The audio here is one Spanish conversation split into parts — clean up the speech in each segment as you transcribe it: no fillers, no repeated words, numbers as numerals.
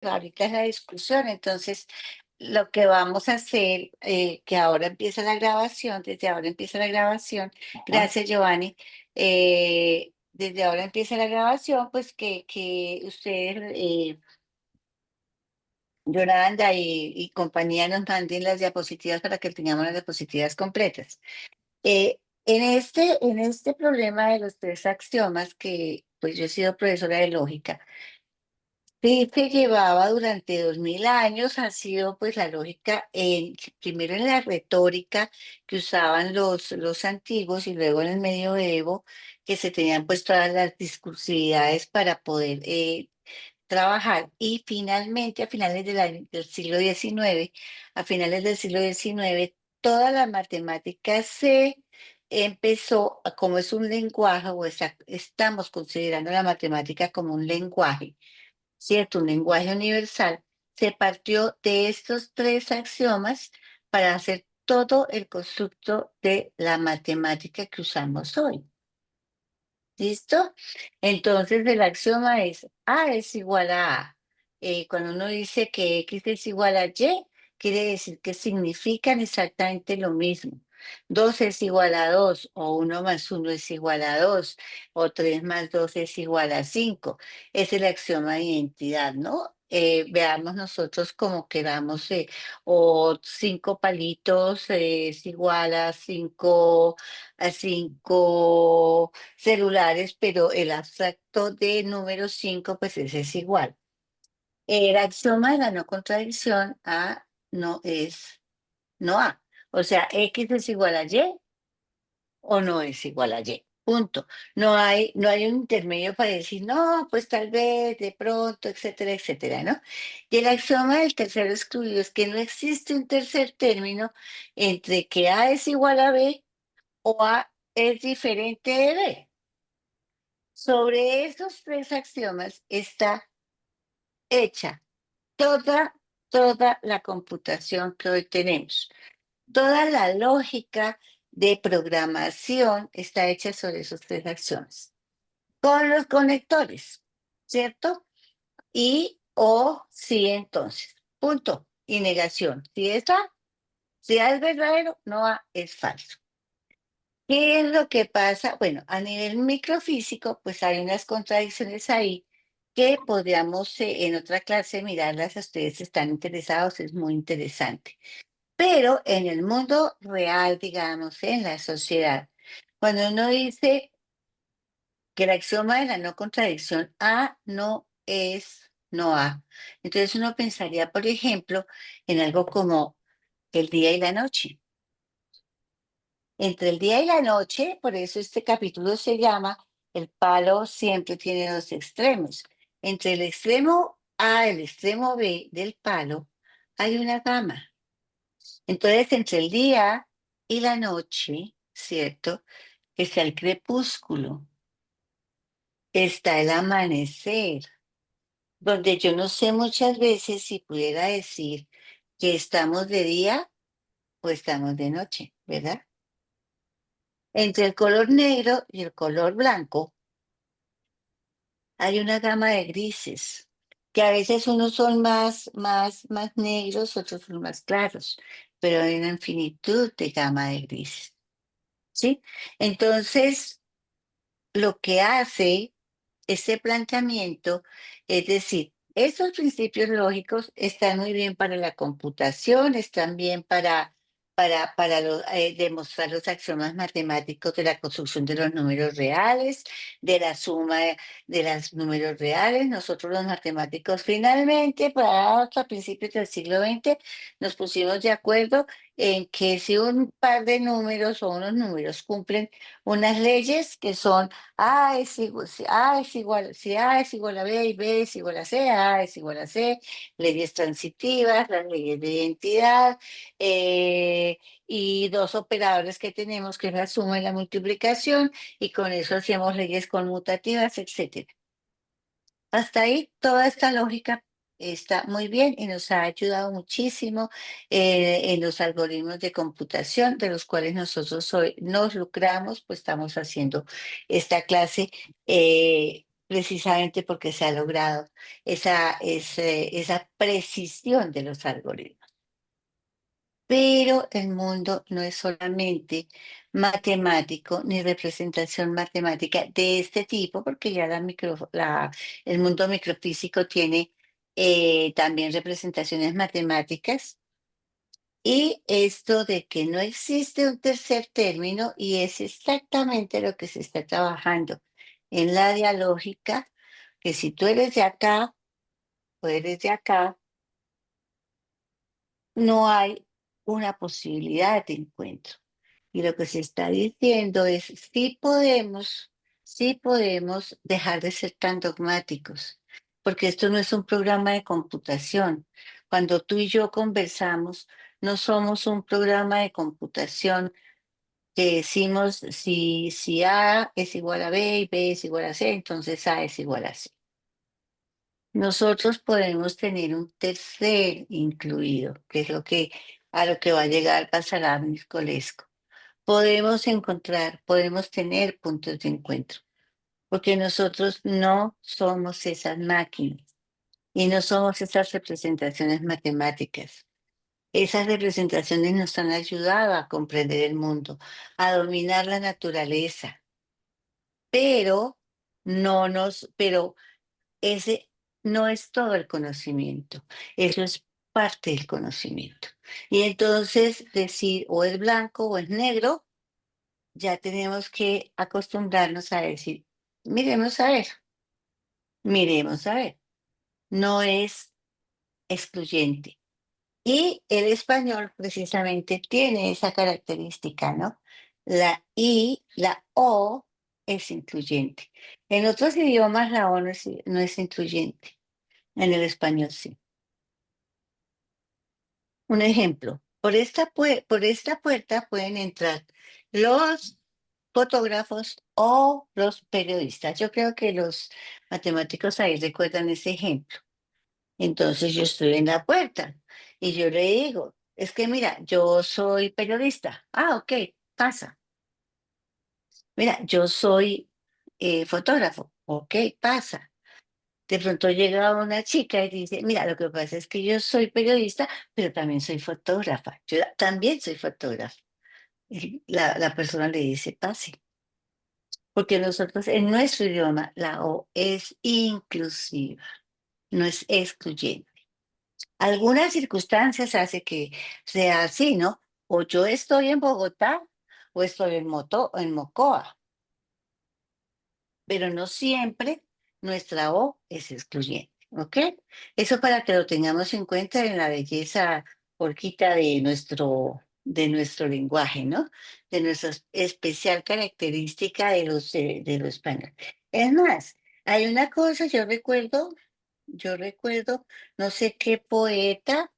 ahorita es la discusión. Entonces, lo que vamos a hacer, que ahora empieza la grabación, desde ahora empieza la grabación. Ajá. Gracias, Giovanni. Desde ahora empieza la grabación, pues que ustedes, Yolanda y compañía, nos manden las diapositivas para que tengamos las diapositivas completas. En este problema de los tres axiomas, que pues yo he sido profesora de lógica, sí, se llevaba durante 2000 años, ha sido pues la lógica, primero en la retórica que usaban los antiguos y luego en el medioevo, que se tenían pues todas las discursividades para poder trabajar. Y finalmente, a finales del siglo XIX, a finales del siglo XIX, toda la matemática se empezó, como es un lenguaje, estamos considerando la matemática como un lenguaje, ¿cierto? Un lenguaje universal, se partió de estos tres axiomas para hacer todo el constructo de la matemática que usamos hoy. ¿Listo? Entonces el axioma es A es igual a A. Cuando uno dice que X es igual a Y, quiere decir que significan exactamente lo mismo. 2 es igual a 2, o 1 más 1 es igual a 2, o 3 más 2 es igual a 5. Es el axioma de identidad, ¿no? Veamos nosotros como queramos, o 5 palitos es igual a 5 celulares, pero el abstracto de número 5 pues ese es igual. El axioma de la no contradicción, A no es no A. O sea, X es igual a Y o no es igual a Y. Punto. No hay un intermedio para decir, no, pues tal vez, de pronto, etcétera, etcétera, ¿no? Y el axioma del tercero excluido es que no existe un tercer término entre que A es igual a B o A es diferente de B. Sobre estos tres axiomas está hecha toda, toda la computación que hoy tenemos. Toda la lógica de programación está hecha sobre esos tres axiomas. Con los conectores, ¿cierto? Y o sí, entonces. Punto. Y negación. Si A es verdadero, no A es falso. ¿Qué es lo que pasa? Bueno, a nivel microfísico, pues hay unas contradicciones ahí que podríamos en otra clase mirarlas si ustedes están interesados, es muy interesante. Pero en el mundo real, digamos, en la sociedad, cuando uno dice que el axioma de la no contradicción A no es no A, entonces uno pensaría, por ejemplo, en algo como el día y la noche. Entre el día y la noche, por eso este capítulo se llama El palo siempre tiene dos extremos. Entre el extremo A y el extremo B del palo hay una gama. Entonces, entre el día y la noche, ¿cierto? Está el crepúsculo, está el amanecer, donde yo no sé muchas veces si pudiera decir que estamos de día o estamos de noche, ¿verdad? Entre el color negro y el color blanco hay una gama de grises, que a veces unos son más negros, otros son más claros, pero hay una infinitud de gama de grises, ¿sí? Entonces, lo que hace ese planteamiento es decir, estos principios lógicos están muy bien para la computación, están bien para demostrar los axiomas matemáticos de la construcción de los números reales, de la suma de los números reales. Nosotros los matemáticos finalmente, a principios del siglo XX, nos pusimos de acuerdo en que si un par de números o unos números cumplen unas leyes que son si A es igual a B y B es igual a C, A es igual a C, leyes transitivas, las leyes de identidad, y dos operadores que tenemos, que es la suma y la multiplicación, y con eso hacemos leyes conmutativas, etcétera. Hasta ahí toda esta lógica está muy bien y nos ha ayudado muchísimo en los algoritmos de computación de los cuales nosotros hoy nos lucramos, pues estamos haciendo esta clase precisamente porque se ha logrado esa precisión de los algoritmos. Pero el mundo no es solamente matemático ni representación matemática de este tipo, porque ya el mundo microfísico tiene también representaciones matemáticas. Y esto de que no existe un tercer término, y es exactamente lo que se está trabajando en la dialógica, que si tú eres de acá o eres de acá, no hay una posibilidad de encuentro. Y lo que se está diciendo es, sí podemos dejar de ser tan dogmáticos, porque esto no es un programa de computación. Cuando tú y yo conversamos, no somos un programa de computación que decimos si A es igual a B y B es igual a C, entonces A es igual a C. Nosotros podemos tener un tercer incluido, que es a lo que va a llegar Pasarán Nicolesco. Podemos tener puntos de encuentro, porque nosotros no somos esas máquinas y no somos esas representaciones matemáticas. Esas representaciones nos han ayudado a comprender el mundo, a dominar la naturaleza, pero pero ese no es todo el conocimiento, eso es parte del conocimiento. Y entonces decir o es blanco o es negro, ya tenemos que acostumbrarnos a decir, miremos a ver, miremos a ver, no es excluyente. Y el español precisamente tiene esa característica, ¿no? La I, la O es incluyente. En otros idiomas la O no es incluyente, en el español sí. Un ejemplo, por esta puerta pueden entrar los fotógrafos o los periodistas. Yo creo que los matemáticos ahí recuerdan ese ejemplo. Entonces yo estoy en la puerta y yo le digo, es que mira, yo soy periodista. Ah, ok, pasa. Mira, yo soy fotógrafo. Ok, pasa. De pronto llega una chica y dice, mira, lo que pasa es que yo soy periodista, pero también soy fotógrafa. Yo también soy fotógrafa. Y la persona le dice, pase. Porque nosotros en nuestro idioma la O es inclusiva, no es excluyente. Algunas circunstancias hace que sea así, ¿no? O yo estoy en Bogotá o estoy en Mocoa, pero no siempre nuestra O es excluyente, ¿ok? Eso para que lo tengamos en cuenta en la belleza porquita de nuestro lenguaje, ¿no? De nuestra especial característica de lo español. Es más, hay una cosa, yo recuerdo, no sé qué poeta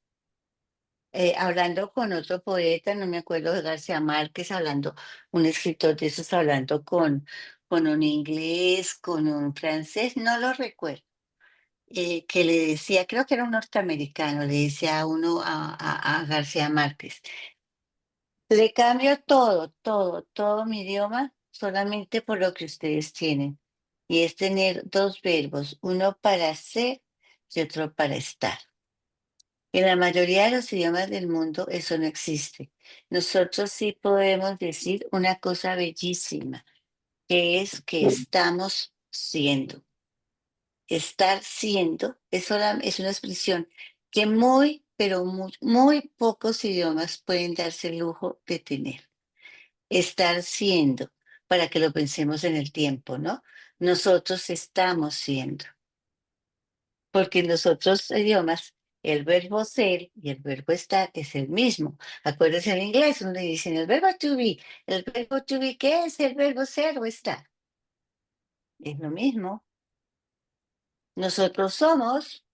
hablando con otro poeta, no me acuerdo de García Márquez, hablando, un escritor de esos hablando con un inglés, con un francés, no lo recuerdo, que le decía, creo que era un norteamericano, le decía a uno, a García Márquez, le cambio todo mi idioma solamente por lo que ustedes tienen, y es tener dos verbos, uno para ser y otro para estar. En la mayoría de los idiomas del mundo eso no existe. Nosotros sí podemos decir una cosa bellísima, que es que estamos siendo. Estar siendo es una expresión que pero muy pocos idiomas pueden darse el lujo de tener. Estar siendo, para que lo pensemos en el tiempo, ¿no? Nosotros estamos siendo. Porque en los otros idiomas el verbo ser y el verbo estar es el mismo. Acuérdense en inglés donde dicen el verbo to be. El verbo to be, ¿qué es el verbo ser o estar? Es lo mismo. Nosotros somos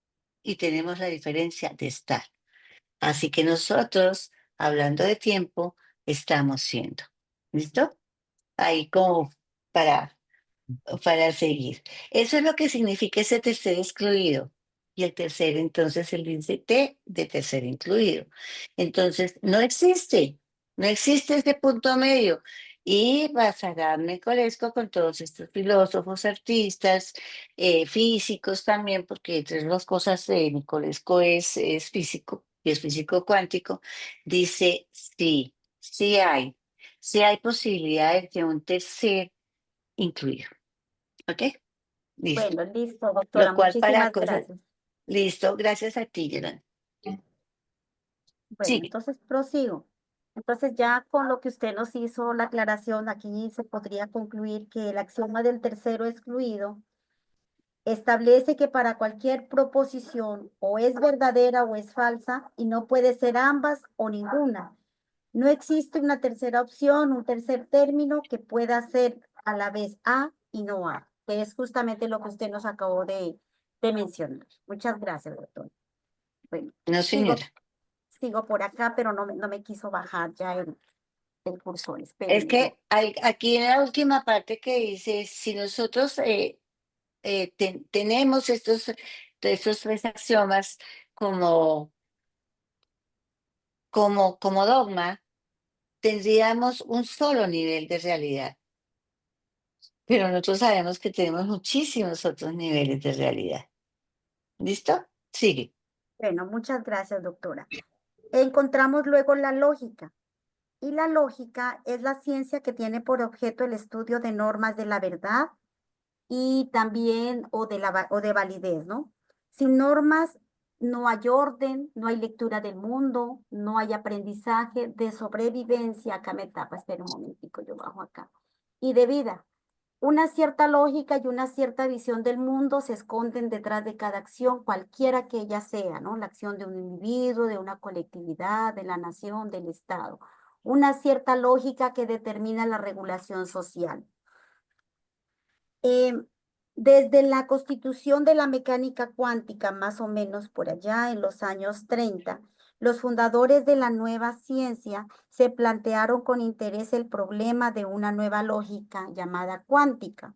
y tenemos la diferencia de estar. Así que nosotros, hablando de tiempo, estamos siendo. ¿Listo? Ahí como para para seguir. Eso es lo que significa ese tercer excluido. Y el tercer, entonces, el dice T de tercer incluido. Entonces, no existe ese punto medio. Y basará Nicolesco con todos estos filósofos, artistas, físicos también, porque entre las cosas de Nicolesco es físico, y es físico cuántico, dice sí, sí hay posibilidades de un tercer incluido. ¿Ok? Listo. Bueno, listo, Lo doctora, cual para muchísimas cosas, gracias. listo, gracias a ti, Yolanda. Bueno, Sigue. entonces prosigo. Entonces ya con lo que usted nos hizo la aclaración, aquí se podría concluir que el axioma del tercero excluido establece que para cualquier proposición o es verdadera o es falsa y no puede ser ambas o ninguna. No existe una tercera opción, un tercer término que pueda ser a la vez A y no A, que es justamente lo que usted nos acabó de mencionar. Muchas gracias, doctor. Bueno, No, sigo, señora. sigo por acá, pero no me quiso bajar ya el cursor. Es Espérenme, que yo. aquí en la última parte que dice, si nosotros tenemos estos tres axiomas como, como dogma, tendríamos un solo nivel de realidad. Pero nosotros sabemos que tenemos muchísimos otros niveles de realidad. ¿Listo? Sigue. Bueno, muchas gracias, doctora. Encontramos luego la lógica. Y la lógica es la ciencia que tiene por objeto el estudio de normas de la verdad y también o de validez, ¿no? Sin normas no hay orden, no hay lectura del mundo, no hay aprendizaje de sobrevivencia. Acá me tapa, espera un momentico, yo bajo acá. Y de vida. Una cierta lógica y una cierta visión del mundo se esconden detrás de cada acción, cualquiera que ella sea, ¿no? La acción de un individuo, de una colectividad, de la nación, del Estado. Una cierta lógica que determina la regulación social. Eh, Desde la constitución de la mecánica cuántica, más o menos por allá en los años 30, los fundadores de la nueva ciencia se plantearon con interés el problema de una nueva lógica llamada cuántica.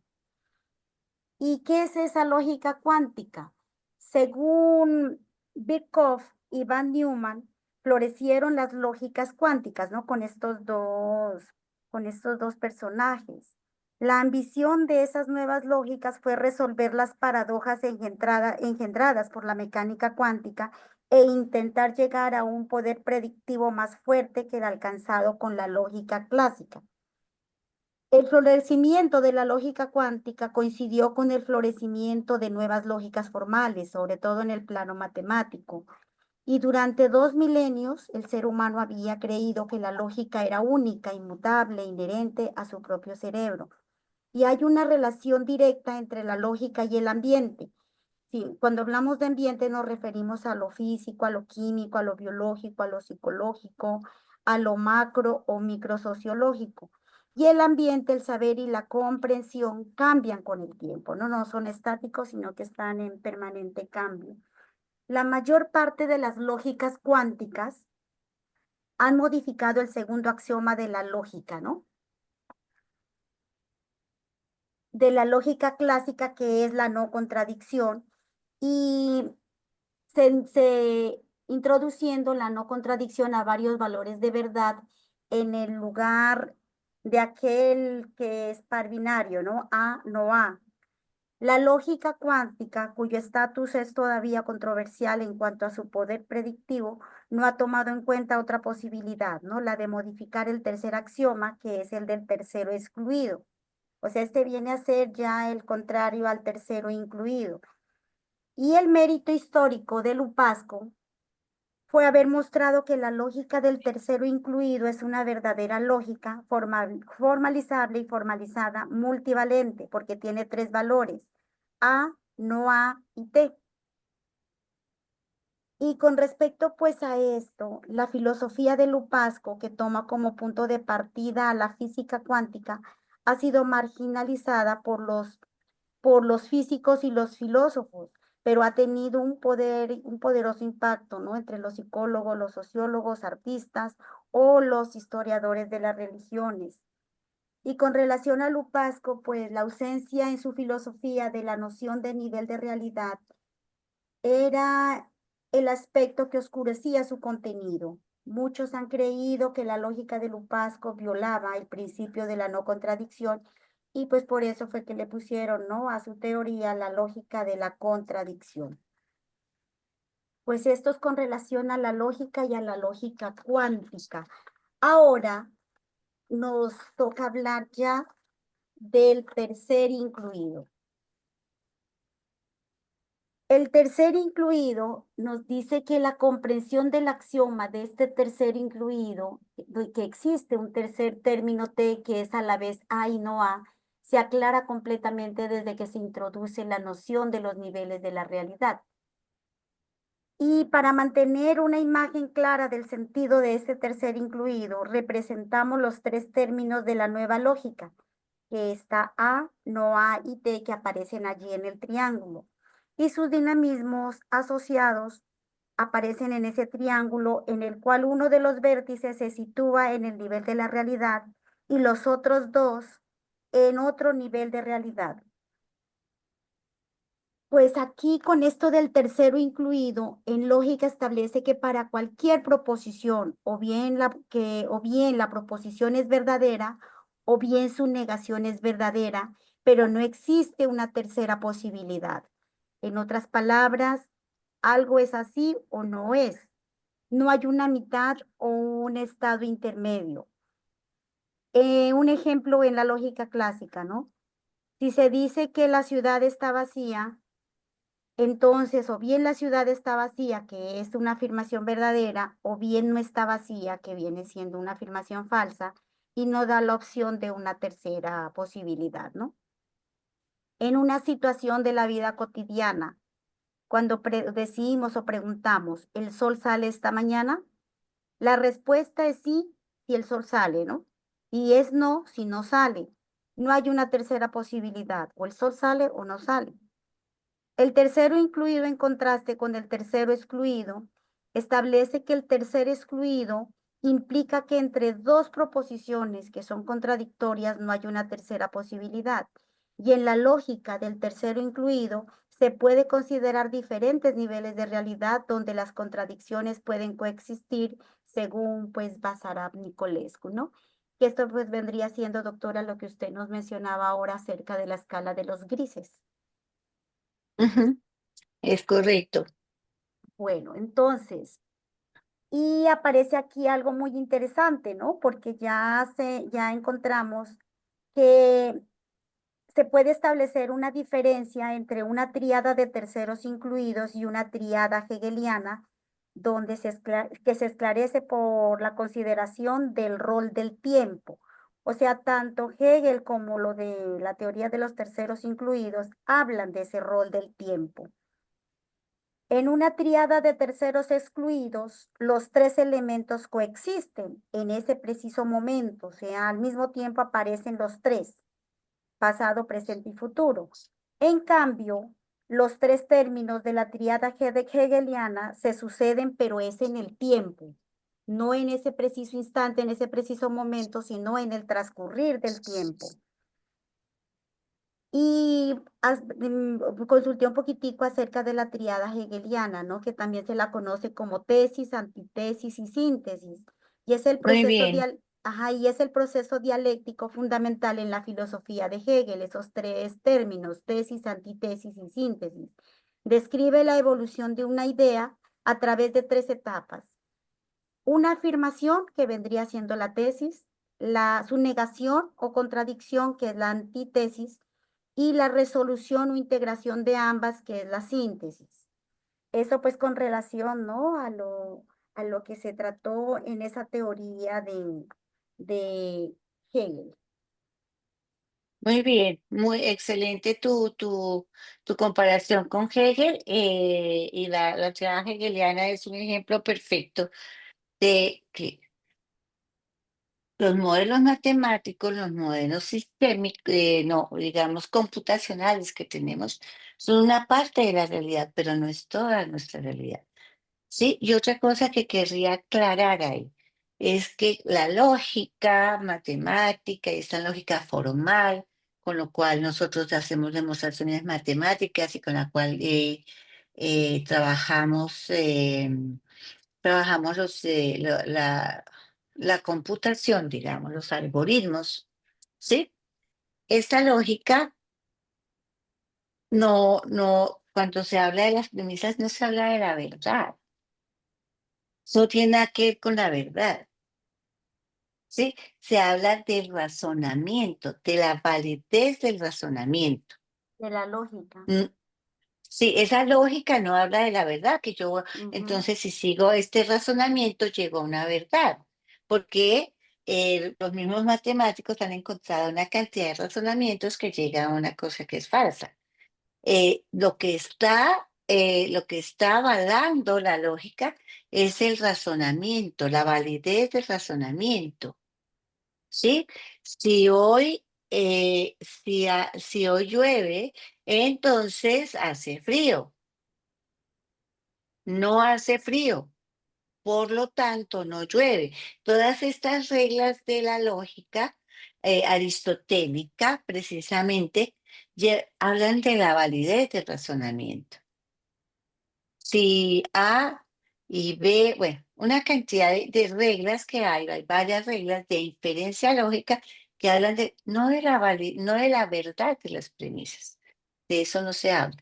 ¿Y qué es esa lógica cuántica? Según Birkhoff y Van Neumann, florecieron las lógicas cuánticas, ¿no? Con estos dos personajes. La ambición de esas nuevas lógicas fue resolver las paradojas engendradas por la mecánica cuántica e intentar llegar a un poder predictivo más fuerte que el alcanzado con la lógica clásica. El florecimiento de la lógica cuántica coincidió con el florecimiento de nuevas lógicas formales, sobre todo en el plano matemático. Y durante 2 milenios, el ser humano había creído que la lógica era única, inmutable, inherente a su propio cerebro. Y hay una relación directa entre la lógica y el ambiente. Sí, cuando hablamos de ambiente nos referimos a lo físico, a lo químico, a lo biológico, a lo psicológico, a lo macro o microsociológico. Y el ambiente, el saber y la comprensión cambian con el tiempo, no son estáticos, sino que están en permanente cambio. La mayor parte de las lógicas cuánticas han modificado el segundo axioma de la lógica, ¿no? De la lógica clásica, que es la no contradicción, y se introduciendo la no contradicción a varios valores de verdad en el lugar de aquel que es par binario, ¿no? A, no A. La lógica cuántica, cuyo estatus es todavía controversial en cuanto a su poder predictivo, no ha tomado en cuenta otra posibilidad, ¿no? La de modificar el tercer axioma, que es el del tercero excluido. O sea, este viene a ser ya el contrario al tercero incluido. Y el mérito histórico de Lupasco fue haber mostrado que la lógica del tercero incluido es una verdadera lógica formalizable y formalizada multivalente, porque tiene tres valores: A, no A y T. Y con respecto pues a esto, la filosofía de Lupasco, que toma como punto de partida a la física cuántica, ha sido marginalizada por los físicos y los filósofos, pero ha tenido un poderoso impacto, ¿no? Entre los psicólogos, los sociólogos, artistas o los historiadores de las religiones. Y con relación a Lupasco, pues la ausencia en su filosofía de la noción de nivel de realidad era el aspecto que oscurecía su contenido. Muchos han creído que la lógica de Lupasco violaba el principio de la no contradicción y pues por eso fue que le pusieron, ¿no?, a su teoría la lógica de la contradicción. Pues esto es con relación a la lógica y a la lógica cuántica. Ahora nos toca hablar ya del tercer incluido. El tercer incluido nos dice que la comprensión del axioma de este tercer incluido, de que existe un tercer término T que es a la vez A y no A, se aclara completamente desde que se introduce la noción de los niveles de la realidad. Y para mantener una imagen clara del sentido de este tercer incluido, representamos los tres términos de la nueva lógica, que está A, no A y T que aparecen allí en el triángulo. Y sus dinamismos asociados aparecen en ese triángulo en el cual uno de los vértices se sitúa en el nivel de la realidad y los otros dos en otro nivel de realidad. Pues aquí con esto del tercero incluido, en lógica establece que para cualquier proposición, o bien la proposición es verdadera, o bien su negación es verdadera, pero no existe una tercera posibilidad. En otras palabras, algo es así o no es. No hay una mitad o un estado intermedio. Un ejemplo en la lógica clásica, ¿no? Si se dice que la ciudad está vacía, entonces, o bien la ciudad está vacía, que es una afirmación verdadera, o bien no está vacía, que viene siendo una afirmación falsa, y no da la opción de una tercera posibilidad, ¿no? En una situación de la vida cotidiana, cuando decimos o preguntamos, ¿el sol sale esta mañana? La respuesta es sí, si el sol sale, ¿no? Y es no, si no sale. No hay una tercera posibilidad, o el sol sale o no sale. El tercero incluido en contraste con el tercero excluido establece que el tercer excluido implica que entre dos proposiciones que son contradictorias no hay una tercera posibilidad. Y en la lógica del tercero incluido se puede considerar diferentes niveles de realidad donde las contradicciones pueden coexistir según pues Basarab Nicolescu, ¿no? Que esto pues vendría siendo, doctora, lo que usted nos mencionaba ahora acerca de la escala de los grises. Ujú, es correcto. Bueno, entonces, y aparece aquí algo muy interesante, ¿no? Porque ya encontramos que se puede establecer una diferencia entre una tríada de terceros incluidos y una tríada hegeliana, donde que se esclarece por la consideración del rol del tiempo. O sea, tanto Hegel como lo de la teoría de los terceros incluidos hablan de ese rol del tiempo. En una tríada de terceros excluidos, los tres elementos coexisten en ese preciso momento, o sea, al mismo tiempo aparecen los tres, pasado, presente y futuro. En cambio, los tres términos de la tríada hegeliana se suceden, pero es en el tiempo, no en ese preciso instante, en ese preciso momento, sino en el transcurrir del tiempo. Y consulté un poquitico acerca de la tríada hegeliana, ¿no? Que también se la conoce como tesis, antitesis y síntesis. Y es el Muy proceso bien. y es el proceso dialéctico fundamental en la filosofía de Hegel, esos tres términos, tesis, antitesis y síntesis. Describe la evolución de una idea a través de tres etapas. Una afirmación, que vendría siendo la tesis, su negación o contradicción, que es la antítesis, y la resolución o integración de ambas, que es la síntesis. Eso pues con relación, ¿no?, a lo que se trató en esa teoría de Hegel. Muy bien, muy excelente tu comparación con Hegel, y la teoría hegeliana es un ejemplo perfecto de que los modelos matemáticos, los modelos sistémicos, no, digamos, computacionales que tenemos, son una parte de la realidad, pero no es toda nuestra realidad. Sí, y otra cosa que querría aclarar ahí es que la lógica matemática y esta lógica formal, con lo cual nosotros hacemos demostraciones matemáticas y con la cual trabajamos trabajamos la computación, digamos, los algoritmos, ¿sí? Esta lógica cuando se habla de las premisas, no se habla de la verdad. Eso no tiene nada que ver con la verdad, ¿sí? Se habla del razonamiento, de la validez del razonamiento. de la lógica. Mm, sí, esa lógica no habla de la verdad, Ujú. entonces si sigo este razonamiento, llego a una verdad, porque los mismos matemáticos han encontrado una cantidad de razonamientos que llega a una cosa que es falsa. Lo que está avalando la lógica es el razonamiento, la validez del razonamiento, ¿sí? Si hoy, si hoy llueve, entonces hace frío. No hace frío, por lo tanto no llueve. Todas estas reglas de la lógica aristotélica, precisamente, hablan de la validez del razonamiento. Si A y B, bueno, una cantidad de reglas que hay varias reglas de inferencia lógica que hablan no de la verdad de las premisas. De eso no se habla.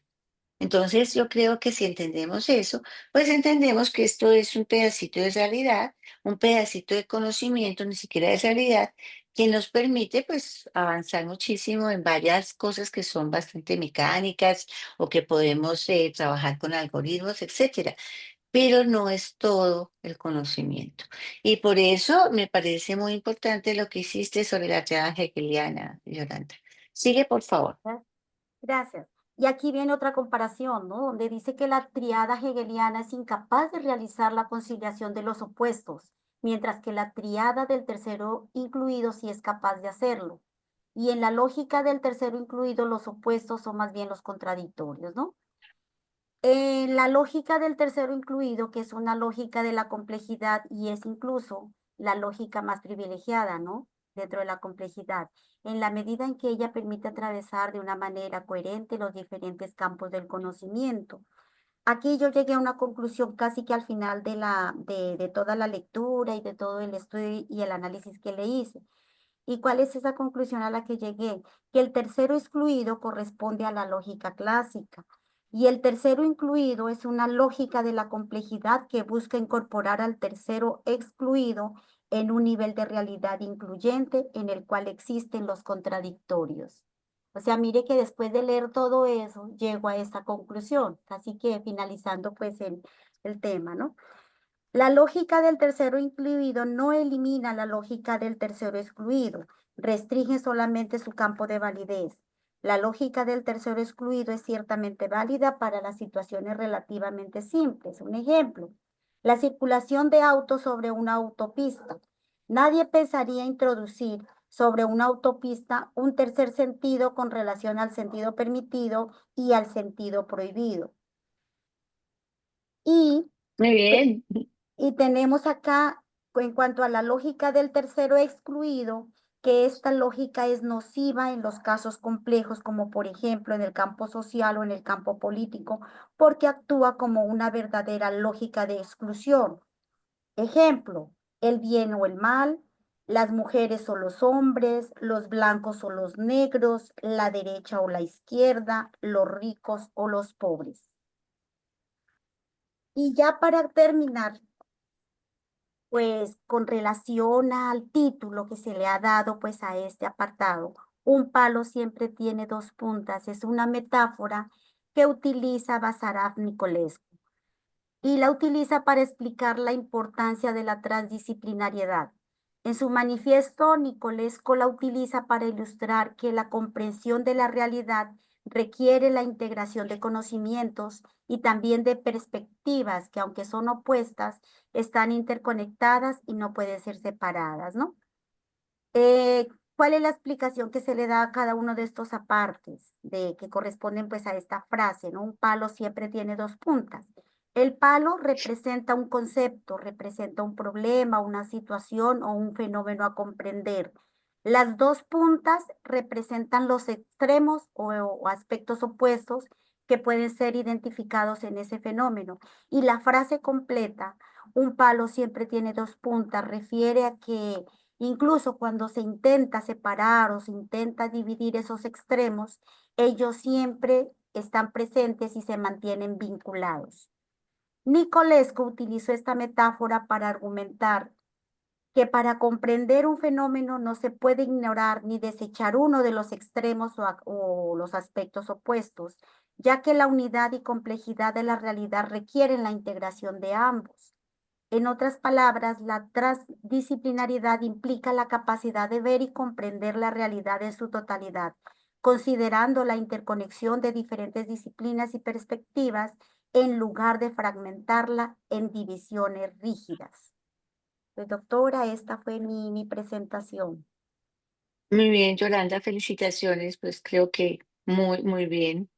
Entonces yo creo que si entendemos eso, pues entendemos que esto es un pedacito de realidad, un pedacito de conocimiento, ni siquiera de realidad, que nos permite pues avanzar muchísimo en varias cosas que son bastante mecánicas o que podemos trabajar con algoritmos, etcétera. Pero no es todo el conocimiento. Y por eso me parece muy importante lo que hiciste sobre la triada hegeliana, Yolanda. Sigue, por favor. Gracias. Y aquí viene otra comparación, ¿no? Donde dice que la triada hegeliana es incapaz de realizar la conciliación de los opuestos, mientras que la triada del tercero incluido sí es capaz de hacerlo. Y en la lógica del tercero incluido, los opuestos son más bien los contradictorios, ¿no? En la lógica del tercero incluido, que es una lógica de la complejidad y es incluso la lógica más privilegiada, ¿no? Dentro de la complejidad, en la medida en que ella permite atravesar de una manera coherente los diferentes campos del conocimiento. Aquí yo llegué a una conclusión casi que al final de toda la lectura y de todo el estudio y el análisis que le hice. ¿Y cuál es esa conclusión a la que llegué? Que el tercero excluido corresponde a la lógica clásica. Y el tercero incluido es una lógica de la complejidad que busca incorporar al tercero excluido en un nivel de realidad incluyente en el cual existen los contradictorios. O sea, mire que después de leer todo eso, llego a esa conclusión, así que finalizando pues el tema, ¿no? La lógica del tercero incluido no elimina la lógica del tercero excluido, restringe solamente su campo de validez. La lógica del tercero excluido es ciertamente válida para las situaciones relativamente simples. Un ejemplo, la circulación de autos sobre una autopista. Nadie pensaría introducir sobre una autopista un tercer sentido con relación al sentido permitido y al sentido prohibido. Y Muy bien. y tenemos acá, en cuanto a la lógica del tercero excluido, que esta lógica es nociva en los casos complejos, como por ejemplo en el campo social o en el campo político, porque actúa como una verdadera lógica de exclusión. Ejemplo, el bien o el mal, las mujeres o los hombres, los blancos o los negros, la derecha o la izquierda, los ricos o los pobres. Y ya para terminar, pues con relación al título que se le ha dado pues a este apartado, un palo siempre tiene dos puntas, es una metáfora que utiliza Basarab Nicolescu y la utiliza para explicar la importancia de la transdisciplinariedad. En su manifiesto, Nicolesco la utiliza para ilustrar que la comprensión de la realidad requiere la integración de conocimientos y también de perspectivas que, aunque son opuestas, están interconectadas y no pueden ser separadas, ¿no? Eh, ¿Cuál es la explicación que se le da a cada uno de estos apartes que corresponden pues a esta frase, ¿no? Un palo siempre tiene dos puntas. El palo representa un concepto, representa un problema, una situación o un fenómeno a comprender. Las dos puntas representan los extremos o aspectos opuestos que pueden ser identificados en ese fenómeno. Y la frase completa, un palo siempre tiene dos puntas, refiere a que incluso cuando se intenta separar o se intenta dividir esos extremos, ellos siempre están presentes y se mantienen vinculados. Nicolescu utilizó esta metáfora para argumentar que para comprender un fenómeno no se puede ignorar ni desechar uno de los extremos o los aspectos opuestos, ya que la unidad y complejidad de la realidad requieren la integración de ambos. En otras palabras, la transdisciplinaridad implica la capacidad de ver y comprender la realidad en su totalidad, considerando la interconexión de diferentes disciplinas y perspectivas en lugar de fragmentarla en divisiones rígidas. Pues doctora, esta fue mi presentación, Muy bien, Yolanda, felicitaciones, pues creo que muy, muy bien.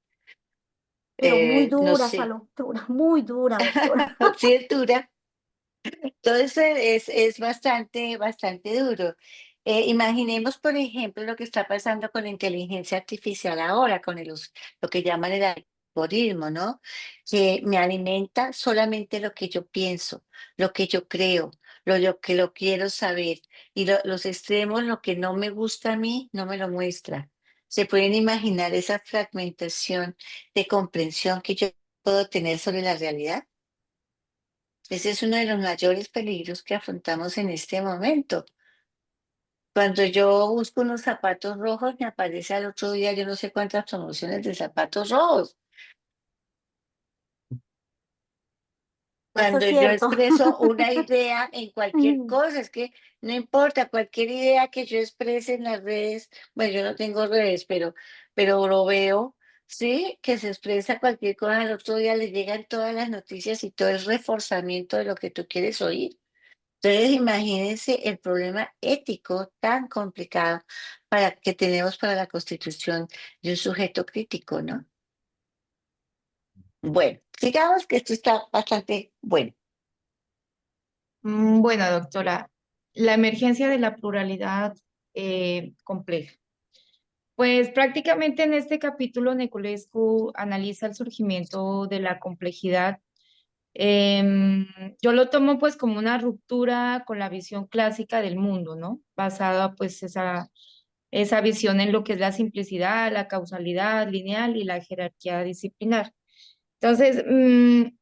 pero muy No dura esa sé, lectura, muy dura, doctora. sí es dura. Todo eso es bastante, bastante duro. Imaginemos, por ejemplo, lo que está pasando con la inteligencia artificial ahora, con lo que llaman el algoritmo, ¿no? Que me alimenta solamente lo que yo pienso, lo que yo creo, lo que lo quiero saber. Y los extremos, lo que no me gusta a mí, no me lo muestra. ¿Se pueden imaginar esa fragmentación de comprensión que yo puedo tener sobre la realidad? Ese es uno de los mayores peligros que afrontamos en este momento. Cuando yo busco unos zapatos rojos, me aparece al otro día yo no sé cuántas promociones de zapatos rojos. Eso es Cuando yo cierto. expreso una idea en cualquier Mm. cosa, es que no importa, cualquier idea que yo exprese en las redes, bueno, yo no tengo redes, pero lo veo, sí, que se expresa cualquier cosa, al otro día le llegan todas las noticias y todo es reforzamiento de lo que tú quieres oír. Entonces, imagínense el problema ético tan complicado que tenemos para la constitución de un sujeto crítico, ¿no? Bueno, digamos que esto está bastante bueno. Bueno, doctora, la emergencia de la pluralidad compleja. Pues prácticamente en este capítulo Niculescu analiza el surgimiento de la complejidad. Em, yo lo tomo pues como una ruptura con la visión clásica del mundo, ¿no? Basada pues esa visión en lo que es la simplicidad, la causalidad lineal y la jerarquía disciplinar. Entonces,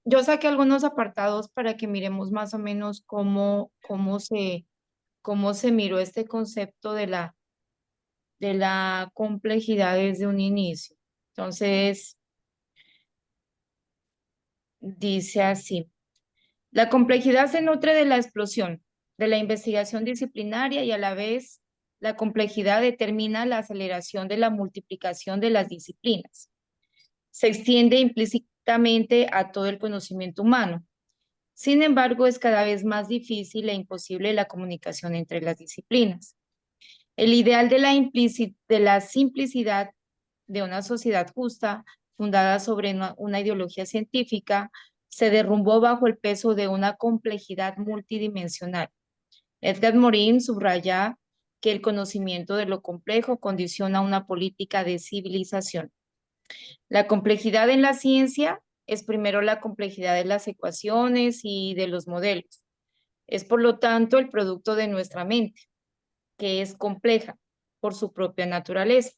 yo saqué algunos apartados para que miremos más o menos cómo se miró este concepto de la complejidad desde un inicio. Entonces, dice así, la complejidad se nutre de la explosión, de la investigación disciplinaria y a la vez la complejidad determina la aceleración de la multiplicación de las disciplinas. Se extiende implícitamente a todo el conocimiento humano. Sin embargo, es cada vez más difícil e imposible la comunicación entre las disciplinas. El ideal de de la simplicidad de una sociedad justa, fundada sobre una ideología científica, se derrumbó bajo el peso de una complejidad multidimensional. Edgar Morin subraya que el conocimiento de lo complejo condiciona una política de civilización. La complejidad en la ciencia es primero la complejidad de las ecuaciones y de los modelos. Es por lo tanto el producto de nuestra mente, que es compleja por su propia naturaleza.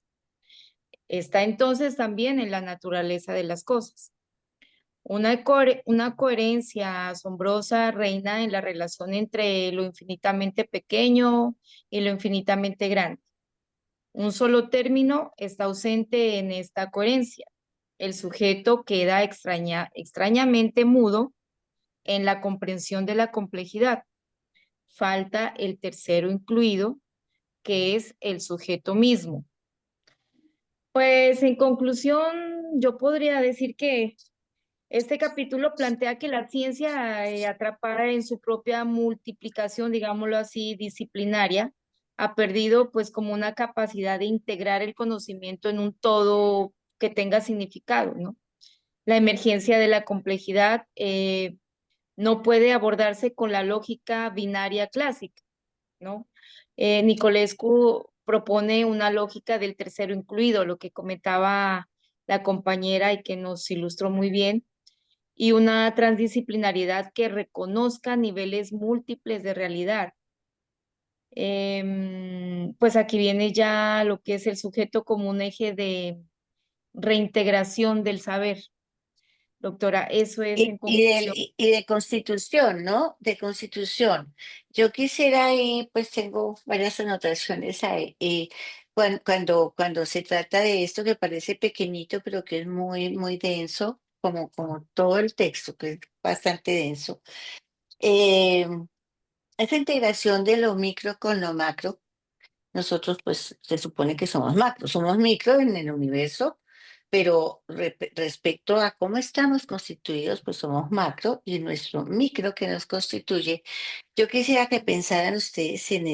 Está entonces también en la naturaleza de las cosas. Una coherencia asombrosa reina en la relación entre lo infinitamente pequeño y lo infinitamente grande. Un solo término está ausente en esta coherencia. El sujeto queda extrañamente mudo en la comprensión de la complejidad. Falta el tercero incluido, que es el sujeto mismo. Pues en conclusión, yo podría decir que este capítulo plantea que la ciencia, atrapada en su propia multiplicación, digámoslo así, disciplinaria, ha perdido pues como una capacidad de integrar el conocimiento en un todo que tenga significado, ¿no? La emergencia de la complejidad no puede abordarse con la lógica binaria clásica, ¿no? Nicolescu propone una lógica del tercero incluido, lo que comentaba la compañera y que nos ilustró muy bien, y una transdisciplinariedad que reconozca niveles múltiples de realidad. Pues aquí viene ya lo que es el sujeto como un eje de reintegración del saber. Doctora, eso es en conclusión. Y de constitución, ¿no? De constitución. Yo quisiera ahí, pues tengo varias anotaciones ahí. Y cuando se trata de esto que parece pequeñito, pero que es muy, muy denso, como todo el texto, que es bastante denso. eh, Esa integración de lo micro con lo macro, nosotros pues se supone que somos macro, somos micro en el universo, pero respecto a cómo estamos constituidos, pues somos macro y nuestro micro que nos constituye. Yo quisiera que pensaran ustedes en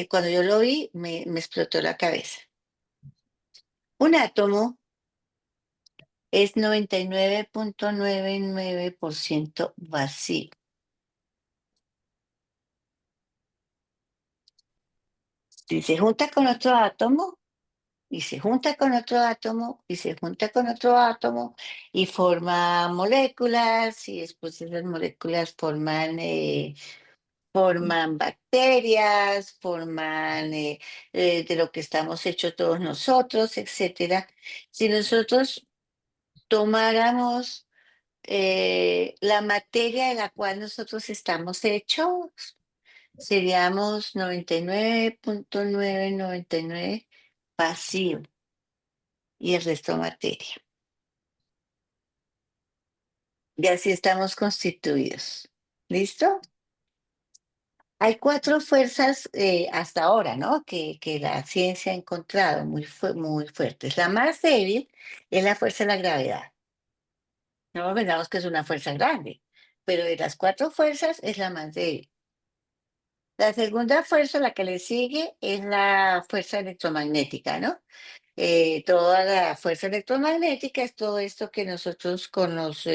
cuando yo lo vi, me explotó la cabeza. Un átomo es 99.99% vacío. Si se junta con otro átomo, y se junta con otro átomo y se junta con otro átomo y forma moléculas y después esas moléculas forman bacterias, forman de lo que estamos hechos todos nosotros, etcétera. Si nosotros tomáramos la materia de la cual nosotros estamos hechos, seríamos 99.999 vacío y el resto materia. Y así estamos constituidos. ¿Listo? Hay cuatro fuerzas hasta ahora, ¿no? Que la ciencia ha encontrado muy fuertes. La más débil es la fuerza de la gravedad. No pensamos que es una fuerza grande, pero de las cuatro fuerzas es la más débil. La segunda fuerza, la que le sigue, es la fuerza electromagnética, ¿no? Toda la fuerza electromagnética es todo esto que nosotros con los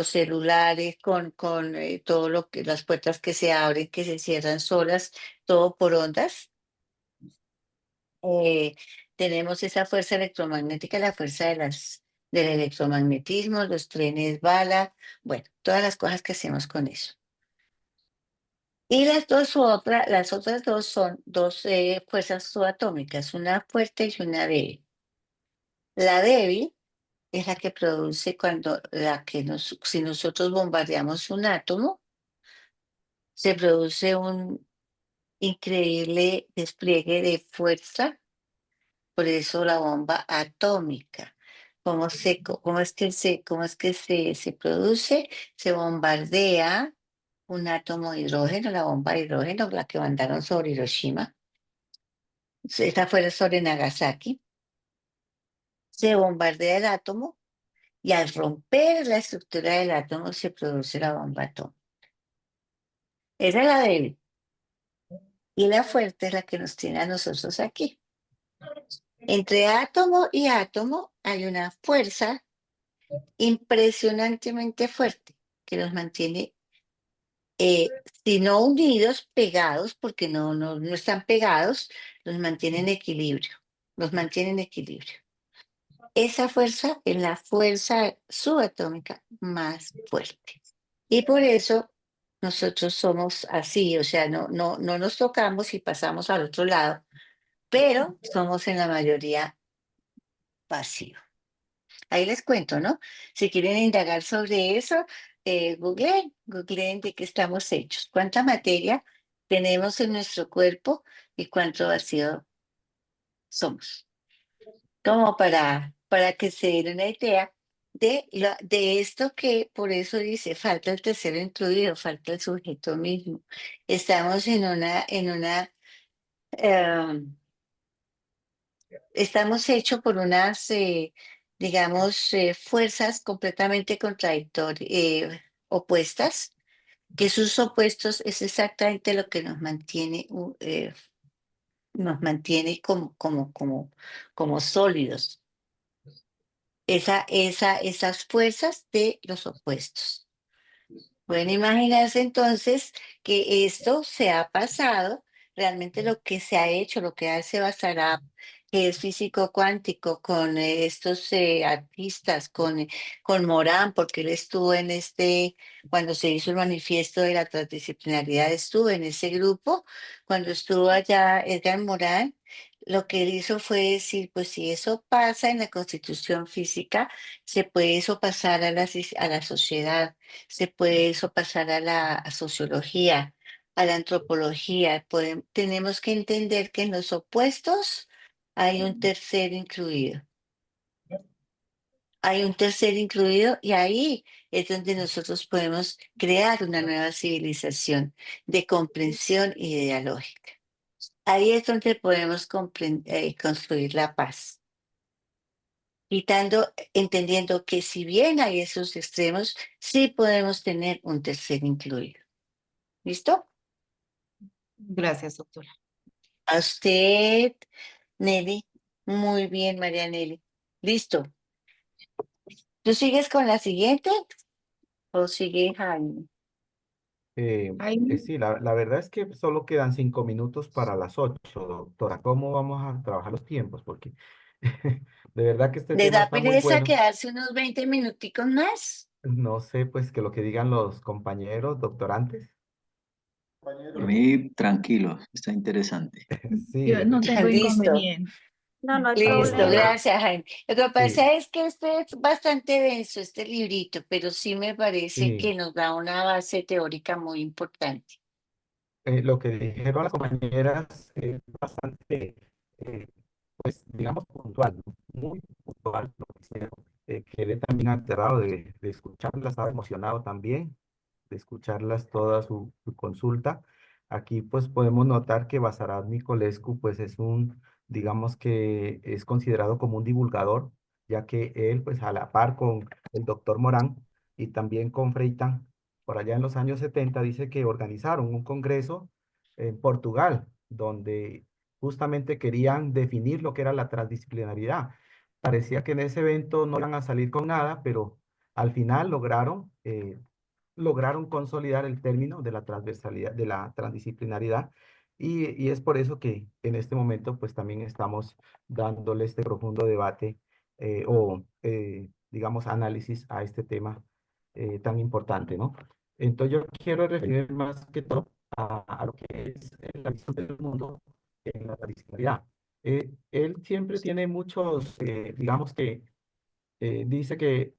celulares, con todo lo que las puertas que se abren, que se cierran solas, todo por ondas. Eh, Tenemos esa fuerza electromagnética, la fuerza del electromagnetismo, los trenes bala, bueno, todas las cosas que hacemos con eso. Y las otras dos son dos fuerzas subatómicas, una fuerte y una débil. La débil es la que produce si nosotros bombardeamos un átomo, se produce un increíble despliegue de fuerza, por eso la bomba atómica. ¿Cómo es que se produce? Se bombardea un átomo de hidrógeno, la bomba de hidrógeno, la que mandaron sobre Hiroshima. Esta fue sobre Nagasaki. Se bombardea el átomo y al romper la estructura del átomo se produce la bomba atómica. Esa es la débil. Y la fuerte es la que nos tiene a nosotros aquí. Entre átomo y átomo hay una fuerza impresionantemente fuerte que nos mantiene, si no unidos, pegados, porque no están pegados, los mantiene en equilibrio. Los mantiene en equilibrio. Esa fuerza es la fuerza subatómica más fuerte. Y por eso nosotros somos así, o sea, no nos tocamos y pasamos al otro lado, pero somos en la mayoría vacío. Ahí les cuento, ¿no? Si quieren indagar sobre eso, googleen de qué estamos hechos, cuánta materia tenemos en nuestro cuerpo y cuánto vacío somos. Como para que se den una idea de esto que por eso dice, falta el tercero incluido, falta el sujeto mismo. Estamos eh, estamos hechos por unas, digamos, fuerzas completamente contradictorias, opuestas, que sus opuestos es exactamente lo que nos mantiene como sólidos. Esas fuerzas de los opuestos. Pueden imaginarse entonces que esto se ha pasado, realmente lo que se ha hecho, lo que se basará que es físico cuántico, con estos artistas, con Morán, porque él estuvo en cuando se hizo el manifiesto de la transdisciplinaridad, estuvo en ese grupo. Cuando estuvo allá Edgar Morán, lo que él hizo fue decir, pues si eso pasa en la constitución física, se puede eso pasar a la sociedad, se puede eso pasar a la sociología, a la antropología. Tenemos que entender que en los opuestos hay un tercero incluido. Hay un tercero incluido y ahí es donde nosotros podemos crear una nueva civilización de comprensión y de dialógica. Ahí es donde podemos construir la paz, entendiendo que si bien hay esos extremos, sí podemos tener un tercer incluido. ¿Listo? Gracias, doctora. A usted, Nelly. Muy bien, María Nelly. Listo. ¿Tú sigues con la siguiente o sigue Jaime? Ahí, Sí, la verdad es que solo quedan 5 minutos para las 8, doctora. ¿Cómo vamos a trabajar los tiempos? Porque de verdad que este ¿Les tema da está muy pereza bueno. quedarse unos 20 minuticos más? No sé, pues, que lo que digan los compañeros doctorantes. Por mí, tranquilo, está interesante. Sí, yo no tengo Listo, inconveniente. No, no hay listo, problema. gracias, Jaime. Lo que sí, pasa es que este es bastante denso, este librito, pero sí me parece sí. que nos da una base teórica muy importante. Lo que dijeron las compañeras es bastante, eh, pues, digamos, puntual, ¿no? Muy puntual lo que hicieron. Quedé también aterrado de escucharlas, estaba emocionado también de escucharlas toda su consulta. Aquí pues podemos notar que Basarat Nicolescu pues es digamos que es considerado como un divulgador, ya que él pues a la par con el doctor Morán y también con Freitan, por allá en los años 70 dice que organizaron un congreso en Portugal, donde justamente querían definir lo que era la transdisciplinaridad. Parecía que en ese evento no iban a salir con nada, pero al final lograron consolidar el término de la transversalidad, de la transdisciplinaridad, y es por eso que en este momento pues también estamos dándole este profundo debate digamos análisis a este tema tan importante, ¿no? Entonces yo quiero referir más que todo a lo que es la visión del mundo en la transdisciplinaridad. Él siempre tiene muchos, digamos que dice que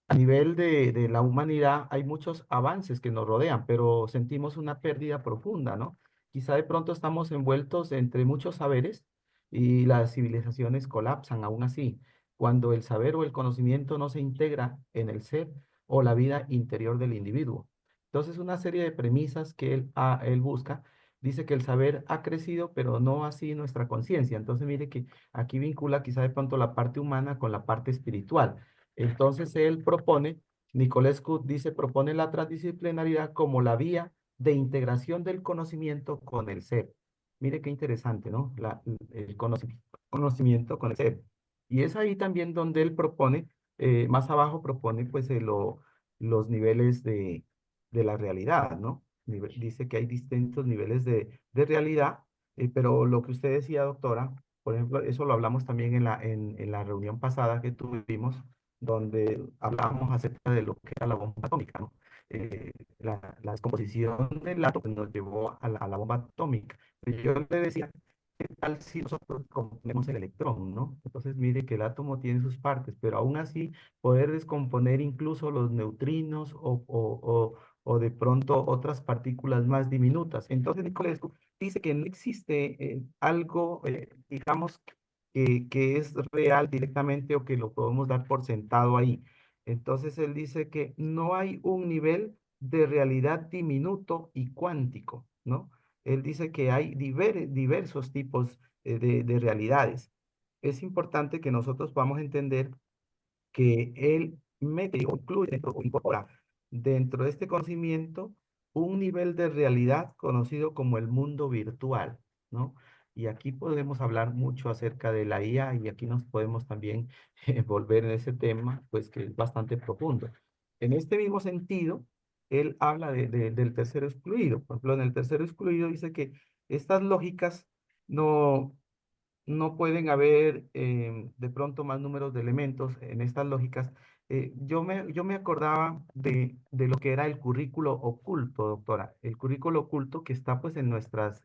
a nivel de la humanidad hay muchos avances que nos rodean, pero sentimos una pérdida profunda, ¿no? Quizá de pronto estamos envueltos entre muchos saberes y las civilizaciones colapsan aún así, cuando el saber o el conocimiento no se integra en el ser o la vida interior del individuo. Entonces, una serie de premisas que él busca, dice que el saber ha crecido, pero no así nuestra conciencia. Entonces, mire que aquí vincula quizá de pronto la parte humana con la parte espiritual. Entonces él propone, Nicolescu dice, propone la transdisciplinaridad como la vía de integración del conocimiento con el ser. Mire qué interesante, ¿no? El conocimiento con el ser. Y es ahí también donde él propone, más abajo propone pues los niveles de la realidad, ¿no? Dice que hay distintos niveles de realidad, pero lo que usted decía, doctora, por ejemplo, eso lo hablamos también en la reunión pasada que tuvimos, donde hablábamos acerca de lo que era la bomba atómica, ¿no? La descomposición del átomo pues, nos llevó a la bomba atómica. Pero yo le decía, ¿qué tal si nosotros componemos el electrón, ¿no? Entonces, mire que el átomo tiene sus partes, pero aún así poder descomponer incluso los neutrinos o de pronto otras partículas más diminutas. Entonces, Nicolescu dice que no existe algo, digamos, que es real directamente o que lo podemos dar por sentado ahí. Entonces él dice que no hay un nivel de realidad diminuto y cuántico, ¿no? Él dice que hay diversos tipos de realidades. Es importante que nosotros podamos entender que él mete o incluye o incorpora dentro de este conocimiento un nivel de realidad conocido como el mundo virtual, ¿no? Y aquí podemos hablar mucho acerca de la IA y aquí nos podemos también volver en ese tema, pues que es bastante profundo. En este mismo sentido, él habla del tercero excluido. Por ejemplo, en el tercero excluido dice que estas lógicas no, no pueden haber de pronto más números de elementos en estas lógicas. Yo me acordaba de lo que era el currículo oculto, doctora. El currículo oculto que está pues en nuestras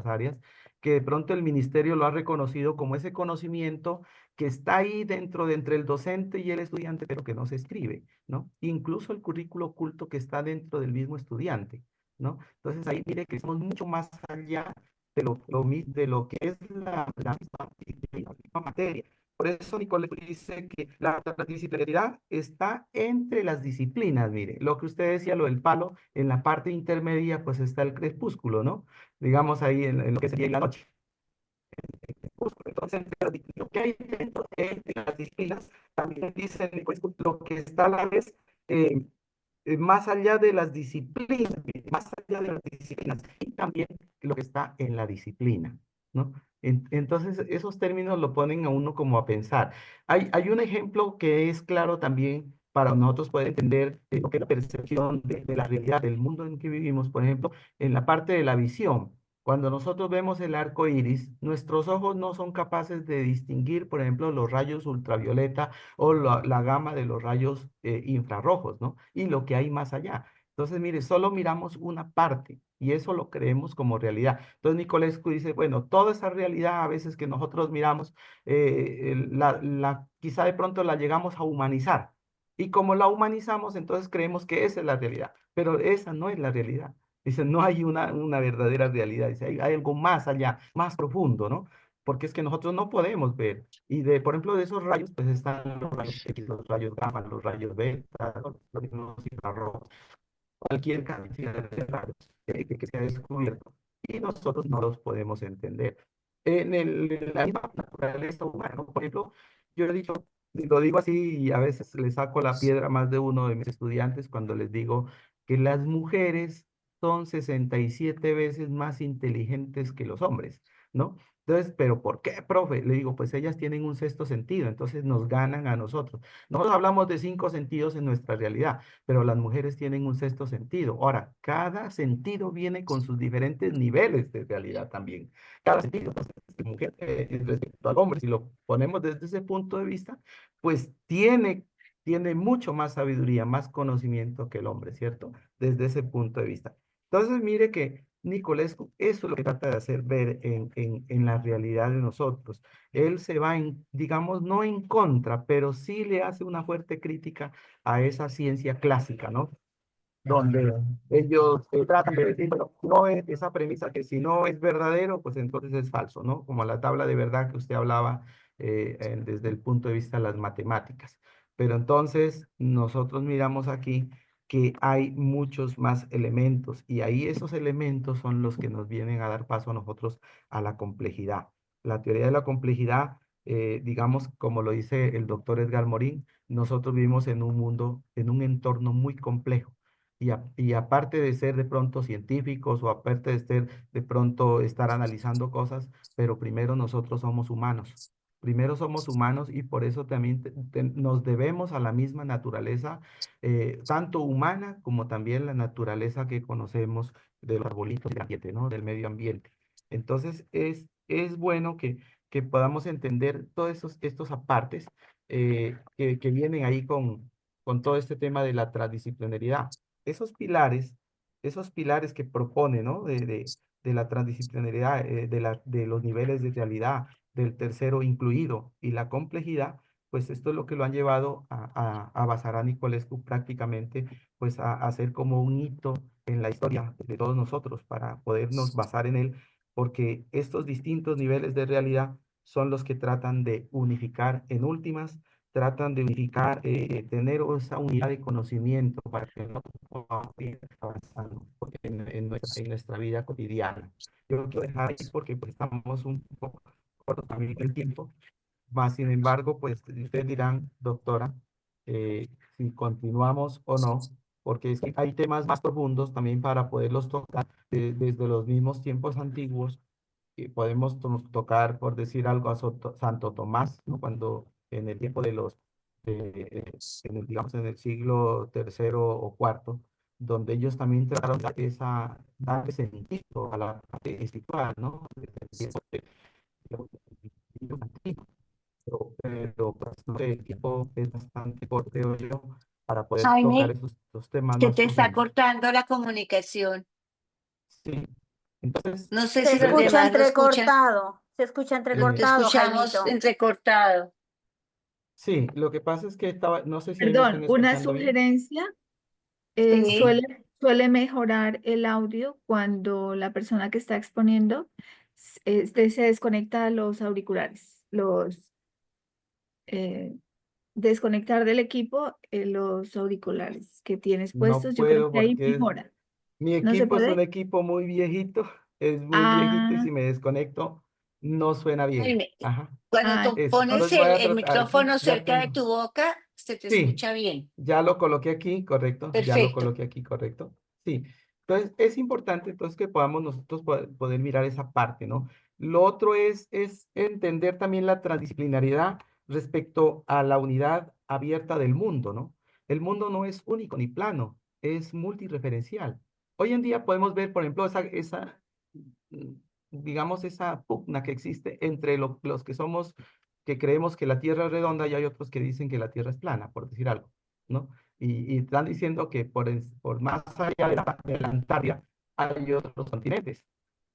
áreas, que de pronto el ministerio lo ha reconocido como ese conocimiento que está ahí dentro de entre el docente y el estudiante, pero que no se escribe, ¿no? Incluso el currículo oculto que está dentro del mismo estudiante, ¿no? Entonces ahí mire que somos mucho más allá de lo que es la misma materia. Por eso Nicolás dice que la transdisciplinaridad está entre las disciplinas. Mire, lo que usted decía, lo del palo, en la parte intermedia, pues está el crepúsculo, ¿no? Digamos ahí en lo que sería en la noche. Entonces, lo que hay dentro de las disciplinas, también dice Nicolás, lo que está a la vez eh, más allá de las disciplinas, más allá de las disciplinas, y también lo que está en la disciplina, ¿no? Entonces, esos términos lo ponen a uno como a pensar. Hay un ejemplo que es claro también para nosotros poder entender lo que es la percepción de la realidad del mundo en que vivimos, por ejemplo, en la parte de la visión. Cuando nosotros vemos el arco iris, nuestros ojos no son capaces de distinguir, por ejemplo, los rayos ultravioleta o la gama de los rayos infrarrojos, ¿no? Y lo que hay más allá. Entonces, mire, solo miramos una parte y eso lo creemos como realidad. Entonces, Nicolescu dice, bueno, toda esa realidad a veces que nosotros miramos, quizá de pronto la llegamos a humanizar. Y como la humanizamos, entonces creemos que esa es la realidad, pero esa no es la realidad. Dice, no hay una verdadera realidad. Dice, hay algo más allá, más profundo, ¿no? Porque es que nosotros no podemos ver. Y por ejemplo, de esos rayos, pues están los rayos X, los rayos gamma, los rayos beta, los mismos infrarrojos, cualquier cantidad de rayos que se ha descubierto. Y nosotros no los podemos entender. En la misma naturaleza humana, ¿no? Por ejemplo, yo he dicho, lo digo así y a veces le saco la piedra a más de uno de mis estudiantes cuando les digo que las mujeres son 67 veces más inteligentes que los hombres, ¿no? Entonces, ¿pero por qué, profe? Le digo, pues ellas tienen un sexto sentido, entonces nos ganan a nosotros. Nosotros hablamos de 5 sentidos en nuestra realidad, pero las mujeres tienen un sexto sentido. Ahora, cada sentido viene con sus diferentes niveles de realidad también. Cada sentido, entonces, la mujer respecto al hombre, si lo ponemos desde ese punto de vista, pues tiene mucho más sabiduría, más conocimiento que el hombre, ¿cierto? Desde ese punto de vista. Entonces, mire que Nicolescu, eso es lo que trata de hacer ver en la realidad de nosotros. Él se va digamos, no en contra, pero sí le hace una fuerte crítica a esa ciencia clásica, ¿no? Donde ellos tratan de decir, bueno, no es esa premisa que si no es verdadero, pues entonces es falso, ¿no? Como la tabla de verdad que usted hablaba desde el punto de vista de las matemáticas. Pero entonces nosotros miramos aquí que hay muchos más elementos y ahí esos elementos son los que nos vienen a dar paso a nosotros a la complejidad. La teoría de la complejidad, digamos, como lo dice el doctor Edgar Morin, nosotros vivimos en un mundo, en un entorno muy complejo y aparte de ser de pronto científicos o aparte de ser de pronto estar analizando cosas, pero primero nosotros somos humanos. Primero somos humanos y por eso también nos debemos a la misma naturaleza, tanto humana como también la naturaleza que conocemos de los arbolitos del ambiente, ¿no? Del medio ambiente. Entonces es bueno que podamos entender todos estos apartes que vienen ahí con todo este tema de la transdisciplinariedad esos pilares, esos pilares que propone, ¿no? De la transdisciplinariedad, de los niveles de realidad, del tercero incluido y la complejidad, pues esto es lo que lo han llevado a basar a Nicolescu prácticamente, pues a hacer como un hito en la historia de todos nosotros para podernos basar en él, porque estos distintos niveles de realidad son los que tratan de unificar en últimas tratan de unificar, tener esa unidad de conocimiento para que no podamos ir avanzando en nuestra vida cotidiana. Yo lo quiero dejar ahí porque pues, estamos un poco cortos también del tiempo, más sin embargo, pues ustedes dirán, doctora, si continuamos o no, porque es que hay temas más profundos también para poderlos tocar desde los mismos tiempos antiguos y podemos tocar, por decir algo, a Santo Tomás, ¿no? Cuando en el tiempo de digamos, en el siglo tercero o cuarto, donde ellos también trataron de darle sentido a la parte espiritual, ¿no? libros antiguos, pero pues, no sé, el tiempo es bastante corto, creo yo, para poder tocar Jaime, esos temas que más te está profundos. cortando la comunicación. Sí, entonces, No sé Se si los pues, escucha demás lo escuchan. entrecortado, se escucha Te entrecortado, escuchamos Jaimito. entrecortado. sí, lo que pasa es que estaba, no sé si ahí me Perdón, están una escuchando bien. sugerencia, Sí. suele mejorar el audio cuando la persona que está exponiendo se desconecta los auriculares, eh, desconectar del equipo los auriculares que tienes No puestos, yo creo puedo que ahí porque mejora. mi ¿No se equipo es un puede? equipo muy viejito, es muy viejito y Ah, si me desconecto no suena bien. Jaime, Ajá, cuando ah, tú eso. pones Entonces voy a el tratar, sí, micrófono ya cerca de tengo. tu boca, se te Sí, escucha bien. ya lo coloqué aquí, correcto, ya lo Perfecto. coloqué aquí, correcto. Sí, entonces es importante entonces que podamos nosotros poder mirar esa parte, ¿no? Lo otro es entender también la transdisciplinariedad respecto a la unidad abierta del mundo, ¿no? El mundo no es único ni plano, es multireferencial. Hoy en día podemos ver, por ejemplo, mm, digamos, esa pugna que existe entre los que somos, que creemos que la Tierra es redonda y hay otros que dicen que la Tierra es plana, por decir algo, ¿no? Y están diciendo que por más allá de la Antártida hay otros continentes.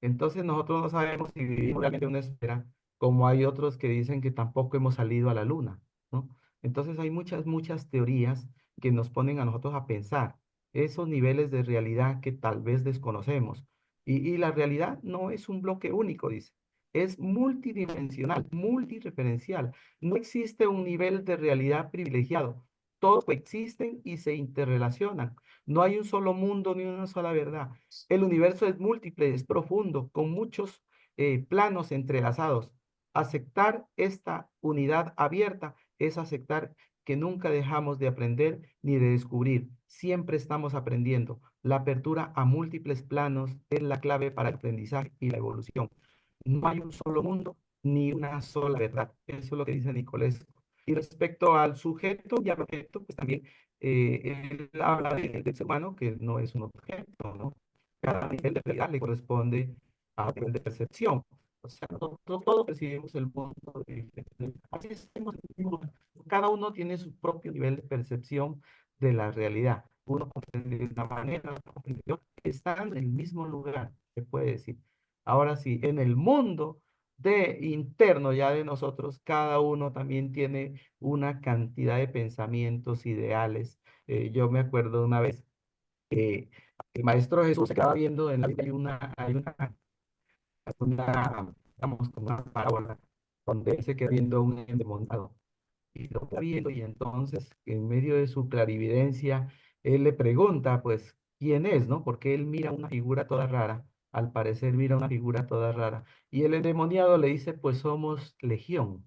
Entonces nosotros no sabemos si vivimos realmente en una esfera, como hay otros que dicen que tampoco hemos salido a la Luna, ¿no? Entonces hay muchas teorías que nos ponen a nosotros a pensar esos niveles de realidad que tal vez desconocemos. Y la realidad no es un bloque único, dice. Es multidimensional, multireferencial. No existe un nivel de realidad privilegiado. Todos coexisten y se interrelacionan. No hay un solo mundo ni una sola verdad. El universo es múltiple, es profundo, con muchos planos entrelazados. Aceptar esta unidad abierta es aceptar que nunca dejamos de aprender ni de descubrir. Siempre estamos aprendiendo. La apertura a múltiples planos es la clave para el aprendizaje y la evolución. No hay un solo mundo ni una sola verdad. Eso es lo que dice Nicolás. Y respecto al sujeto y al objeto, pues también él habla del ser humano, que no es un objeto, ¿no? Cada nivel de realidad le corresponde a un nivel de percepción. O sea, todos percibimos el mundo de diferente. Así es, cada uno tiene su propio nivel de percepción de la realidad. Uno comprende de una manera, otro comprende de otra. Están en el mismo lugar, se puede decir. Ahora sí, en el mundo de interno ya de nosotros, cada uno también tiene una cantidad de pensamientos, ideales. Yo me acuerdo una vez que el Maestro Jesús se estaba viendo en la Biblia, digamos, como una parábola, donde él se queda viendo un endemoniado y lo está viendo y entonces en medio de su clarividencia, él le pregunta pues quién es, ¿no? Porque él mira una figura toda rara, al parecer mira una figura toda rara y el endemoniado le dice pues somos legión.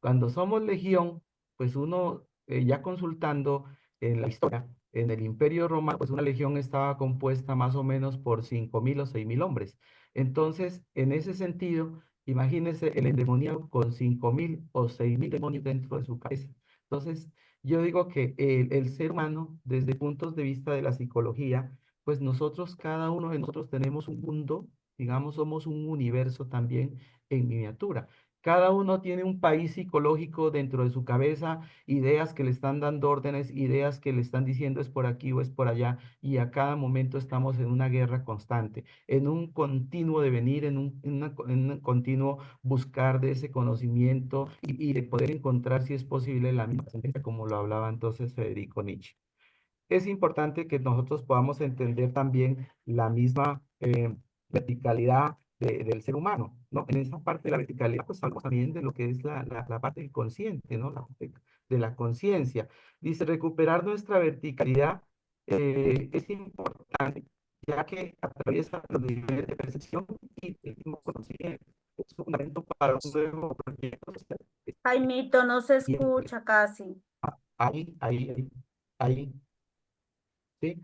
Cuando somos legión, pues uno, ya consultando en la historia, en el Imperio Romano, pues una legión estaba compuesta más o menos por 5.000 o 6.000 hombres. Entonces, en ese sentido, imagínense el endemoniado con 5.000 o 6.000 demonios dentro de su cabeza. Entonces, yo digo que el ser humano, desde puntos de vista de la psicología, pues nosotros, cada uno de nosotros tenemos un mundo, digamos, somos un universo también en miniatura. Cada uno tiene un país psicológico dentro de su cabeza, ideas que le están dando órdenes, ideas que le están diciendo es por aquí o es por allá, y a cada momento estamos en una guerra constante, en un continuo devenir, en un continuo buscar de ese conocimiento y de poder encontrar, si es posible, la misma sentencia, como lo hablaba entonces Federico Nietzsche. Es importante que nosotros podamos entender también la misma verticalidad del ser humano, ¿no? En esa parte de la verticalidad, pues hablamos también de lo que es la parte del consciente, ¿no? La parte de la conciencia. Dice, recuperar nuestra verticalidad es importante, ya que atraviesa los niveles de percepción y el mismo conocimiento. Es un fundamento para un nuevo proyecto social. Jaimito, no se Siempre. escucha casi. Ahí, ¿sí?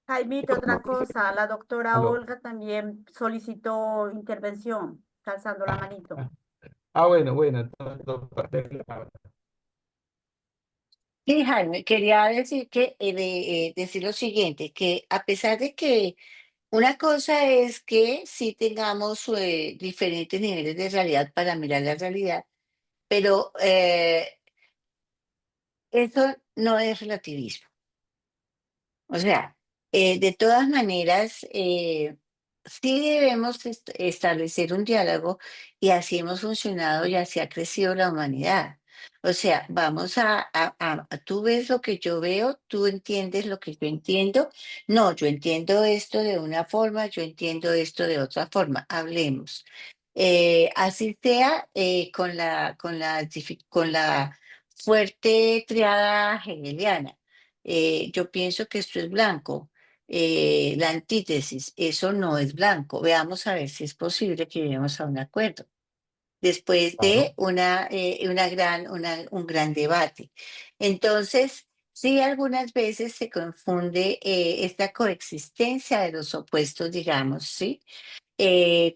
Jaimito, otra Dice, cosa, la doctora aló. Olga también solicitó intervención, está alzando la Ah, manito. ah, bueno, entonces, Sí, Jaime, quería decir que decir lo siguiente, que a pesar de que una cosa es que sí tengamos diferentes niveles de realidad para mirar la realidad, pero eso no es relativismo. O sea, de todas maneras, sí debemos establecer un diálogo y así hemos funcionado y así ha crecido la humanidad. O sea, vamos tú ves lo que yo veo, tú entiendes lo que yo entiendo. No, yo entiendo esto de una forma, yo entiendo esto de otra forma. Hablemos. Así sea con la fuerte triada hegeliana. Yo pienso que esto es blanco. La antítesis, eso no es blanco. Veamos a ver si es posible que lleguemos a un acuerdo. Después de Claro. un gran debate. Entonces, sí, algunas veces se confunde esta coexistencia de los opuestos, digamos, ¿sí?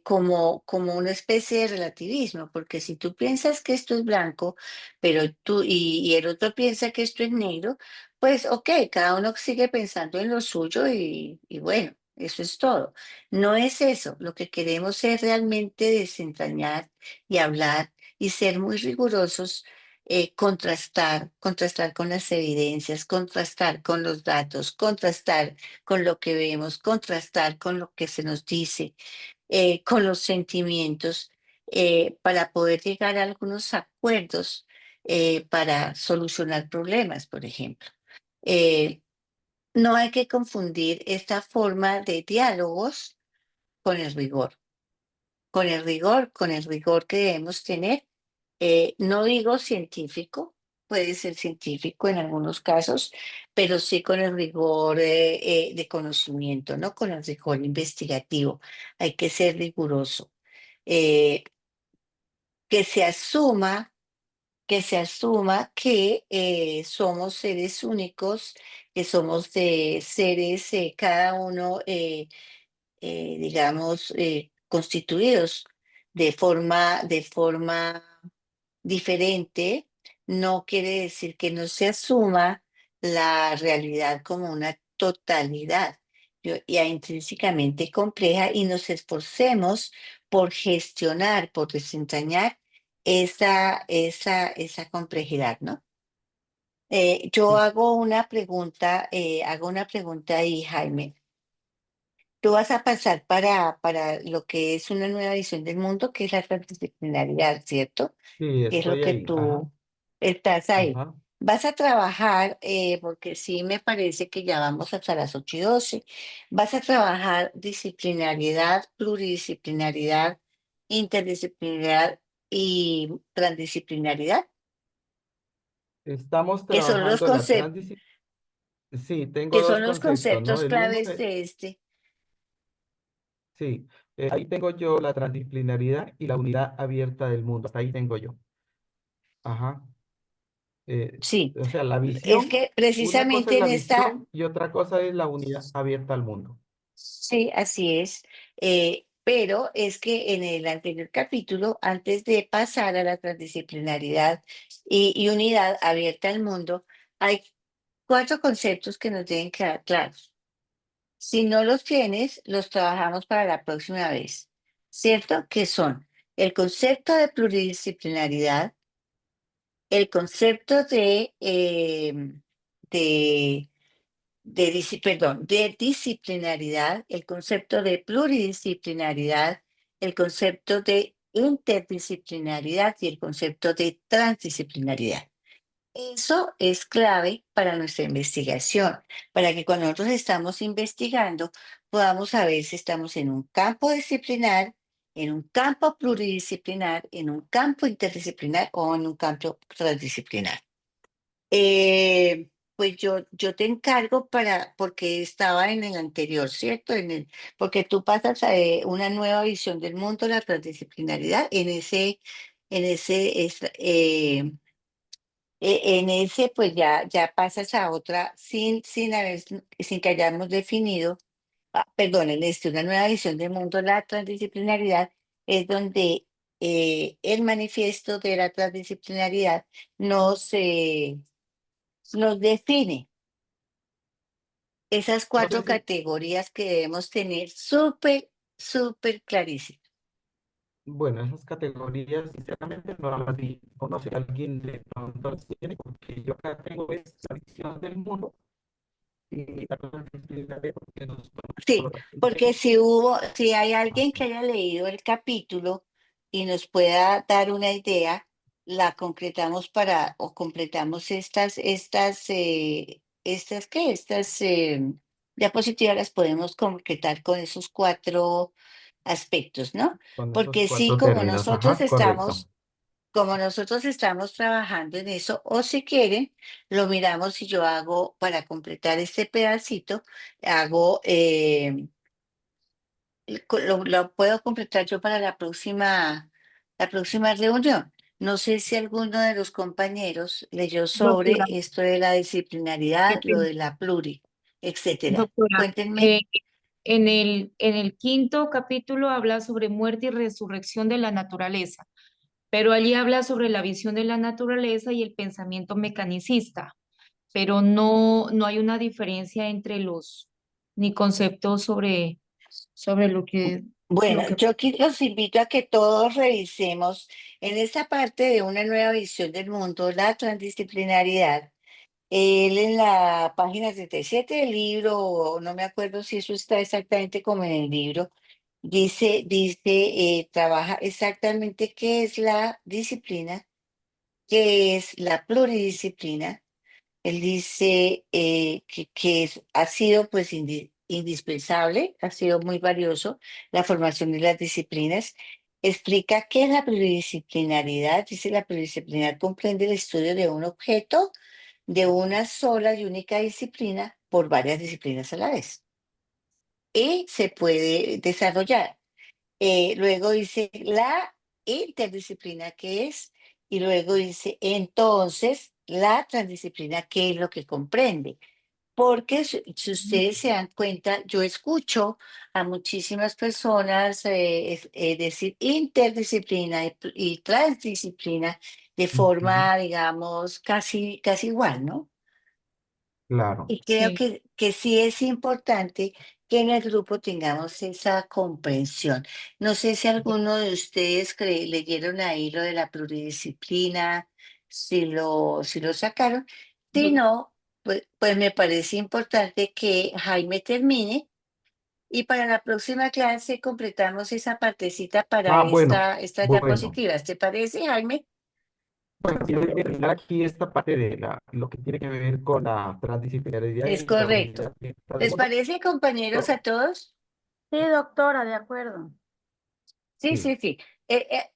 Como una especie de relativismo, porque si tú piensas que esto es blanco, pero y el otro piensa que esto es negro, pues ok, cada uno sigue pensando en lo suyo y bueno, eso es todo. No es eso, lo que queremos es realmente desentrañar y hablar y ser muy rigurosos. Contrastar con las evidencias, contrastar con los datos, contrastar con lo que vemos, contrastar con lo que se nos dice, con los sentimientos, para poder llegar a algunos acuerdos para solucionar problemas, por ejemplo. Eh, no hay que confundir esta forma de diálogos con el rigor, con el rigor que debemos tener. No digo científico, puede ser científico en algunos casos, pero sí con el rigor de conocimiento, no con el rigor investigativo. Hay que ser riguroso. Eh, que se asuma, que somos seres únicos, que somos de seres, cada uno, digamos, constituidos de forma diferente. No quiere decir que no se asuma la realidad como una totalidad ya intrínsecamente compleja y nos esforcemos por gestionar, por desentrañar esa complejidad, ¿no? Yo Sí, hago una pregunta ahí, Jaime. Tú vas a pasar para lo que es una nueva visión del mundo, que es la transdisciplinaridad, ¿cierto? sí, Que es lo estoy que ahí. Ajá, tú estás ahí. ajá. Vas a trabajar, porque sí me parece que ya vamos hasta las 8:12. Vas a trabajar disciplinariedad, pluridisciplinaridad, interdisciplinaridad y transdisciplinaridad, Estamos que son los trabajando la conceptos, transdisciplina. Sí, tengo dos conceptos, ¿no? El uno claves es, de este. sí, ahí tengo yo la transdisciplinaridad y la unidad abierta del mundo. Hasta ahí tengo yo. Ajá. Eh, Sí, o sea, la es visión, que una cosa es precisamente la en esta. visión y otra cosa es la unidad abierta al mundo. Sí, así es. Pero es que en el anterior capítulo, antes de pasar a la transdisciplinaridad y unidad abierta al mundo, hay 4 conceptos que nos deben quedar claros. Si no los tienes, los trabajamos para la próxima vez, ¿cierto? Que son el concepto de pluridisciplinaridad, el concepto de de disciplinaridad, el concepto de pluridisciplinaridad, el concepto de interdisciplinaridad y el concepto de transdisciplinaridad. Eso es clave para nuestra investigación, para que cuando nosotros estamos investigando podamos saber si estamos en un campo disciplinar, en un campo pluridisciplinar, en un campo interdisciplinar o en un campo transdisciplinar. Pues yo te encargo porque estaba en el anterior, ¿cierto? Porque tú pasas a una nueva visión del mundo, la transdisciplinaridad, en ese pues ya pasas a otra sin que hayamos definido, perdón, una nueva visión del mundo, la transdisciplinaridad es donde el manifiesto de la transdisciplinaridad nos, eh, nos define esas No sé cuatro si, categorías que debemos tener súper, súper clarísimas. Bueno, esas categorías, sinceramente, no las vi. ¿Conoce a alguien de pronto las tiene? Porque yo acá tengo esta visión del mundo y la cosa es explicaré porque nos Sí, porque si hay alguien que haya leído el capítulo y nos pueda dar una idea, la concretamos o completamos estas diapositivas las podemos concretar con esos cuatro aspectos, ¿no? con esos Porque sí, cuatro términos. Ajá, correcto. como nosotros estamos trabajando en eso, o si quieren, lo miramos y yo hago, para completar este pedacito, hago, lo puedo completar yo para la próxima reunión. No sé si alguno de los compañeros leyó sobre Doctora, esto de la qué disciplinaridad, lo pena. de la pluri, etcétera. Doctora, Cuéntenme. en el quinto capítulo habla sobre muerte y resurrección de la naturaleza, pero allí habla sobre la visión de la naturaleza y el pensamiento mecanicista, pero no hay una diferencia entre ni conceptos sobre lo Bueno, que yo aquí los invito a que todos revisemos en esta parte de una nueva visión del mundo, la transdisciplinaridad. Él en la página 37 del libro, o no me acuerdo si eso está exactamente como en el libro, trabaja exactamente qué es la disciplina, qué es la pluridisciplina. Él dice ha sido pues indispensable, ha sido muy valioso la formación de las disciplinas. Explica qué es la pluridisciplinaridad. Dice la pluridisciplinaridad comprende el estudio de un objeto de una sola y única disciplina por varias disciplinas a la vez. Y se puede desarrollar. Luego dice la interdisciplina, ¿qué es? Y luego dice entonces la transdisciplina, ¿qué es lo que comprende? Porque si ustedes se dan cuenta, yo escucho a muchísimas personas decir interdisciplina y transdisciplina de Ujú. forma, digamos, casi igual, ¿no? Claro. Y creo sí. que sí es importante que en el grupo tengamos esa comprensión. No sé si alguno de ustedes leyeron ahí lo de la pluridisciplina, si lo sacaron. Si Doc- no, pues me parece importante que Jaime termine y para la próxima clase completamos esa partecita para Ah, bueno, estas bueno. diapositivas. ¿Te parece, Jaime? Bueno, quiero terminar aquí esta parte de lo que tiene que ver con la transdisciplinaridad Es y la correcto. unidad del ¿Les mundo. parece, compañeros, a todos? Sí, doctora, de acuerdo. Sí, Sí. sí, sí.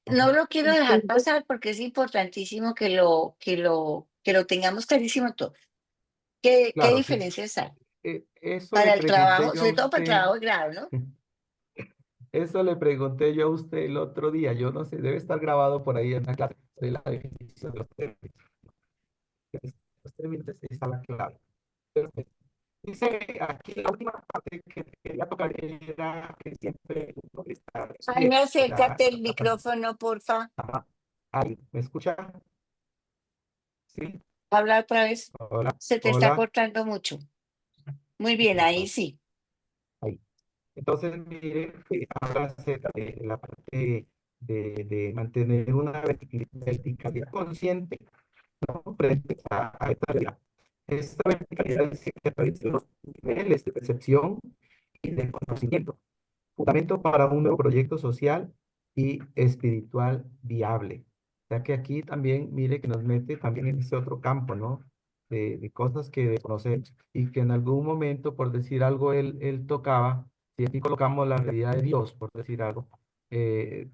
No Ujú. lo quiero dejar pasar porque es importantísimo que lo tengamos clarísimo todo. ¿Qué Claro, sí. diferencias hay Eso le para el pregunté trabajo, yo a sobre todo para el usted. trabajo de grado, ¿no? Eso le pregunté yo a usted el otro día. Yo no sé, debe estar grabado por ahí en la clase de la definición de los términos. Los términos está la clave. Perfecto. Dice aquí la última parte que quería tocar era que siempre uno está de Jaime, pie. O sea, acércate el micrófono, porfa. ajá. Ahí, ¿me escucha? Sí. Habla otra vez. Hola, Se te está hola. cortando mucho. Muy bien, ahí sí. Ahí. Entonces, mire, habla acerca de la parte de mantener una verticalidad consciente, ¿no? Frente a esta realidad. Esta verticalidad dice que atraviesa los niveles de percepción y de conocimiento, fundamento para un nuevo proyecto social y espiritual viable. Ya que aquí también, mire, que nos mete también en ese otro campo, ¿no? De cosas que desconocemos y que en algún momento, por decir algo, él tocaba, si aquí colocamos la realidad de Dios, por decir algo,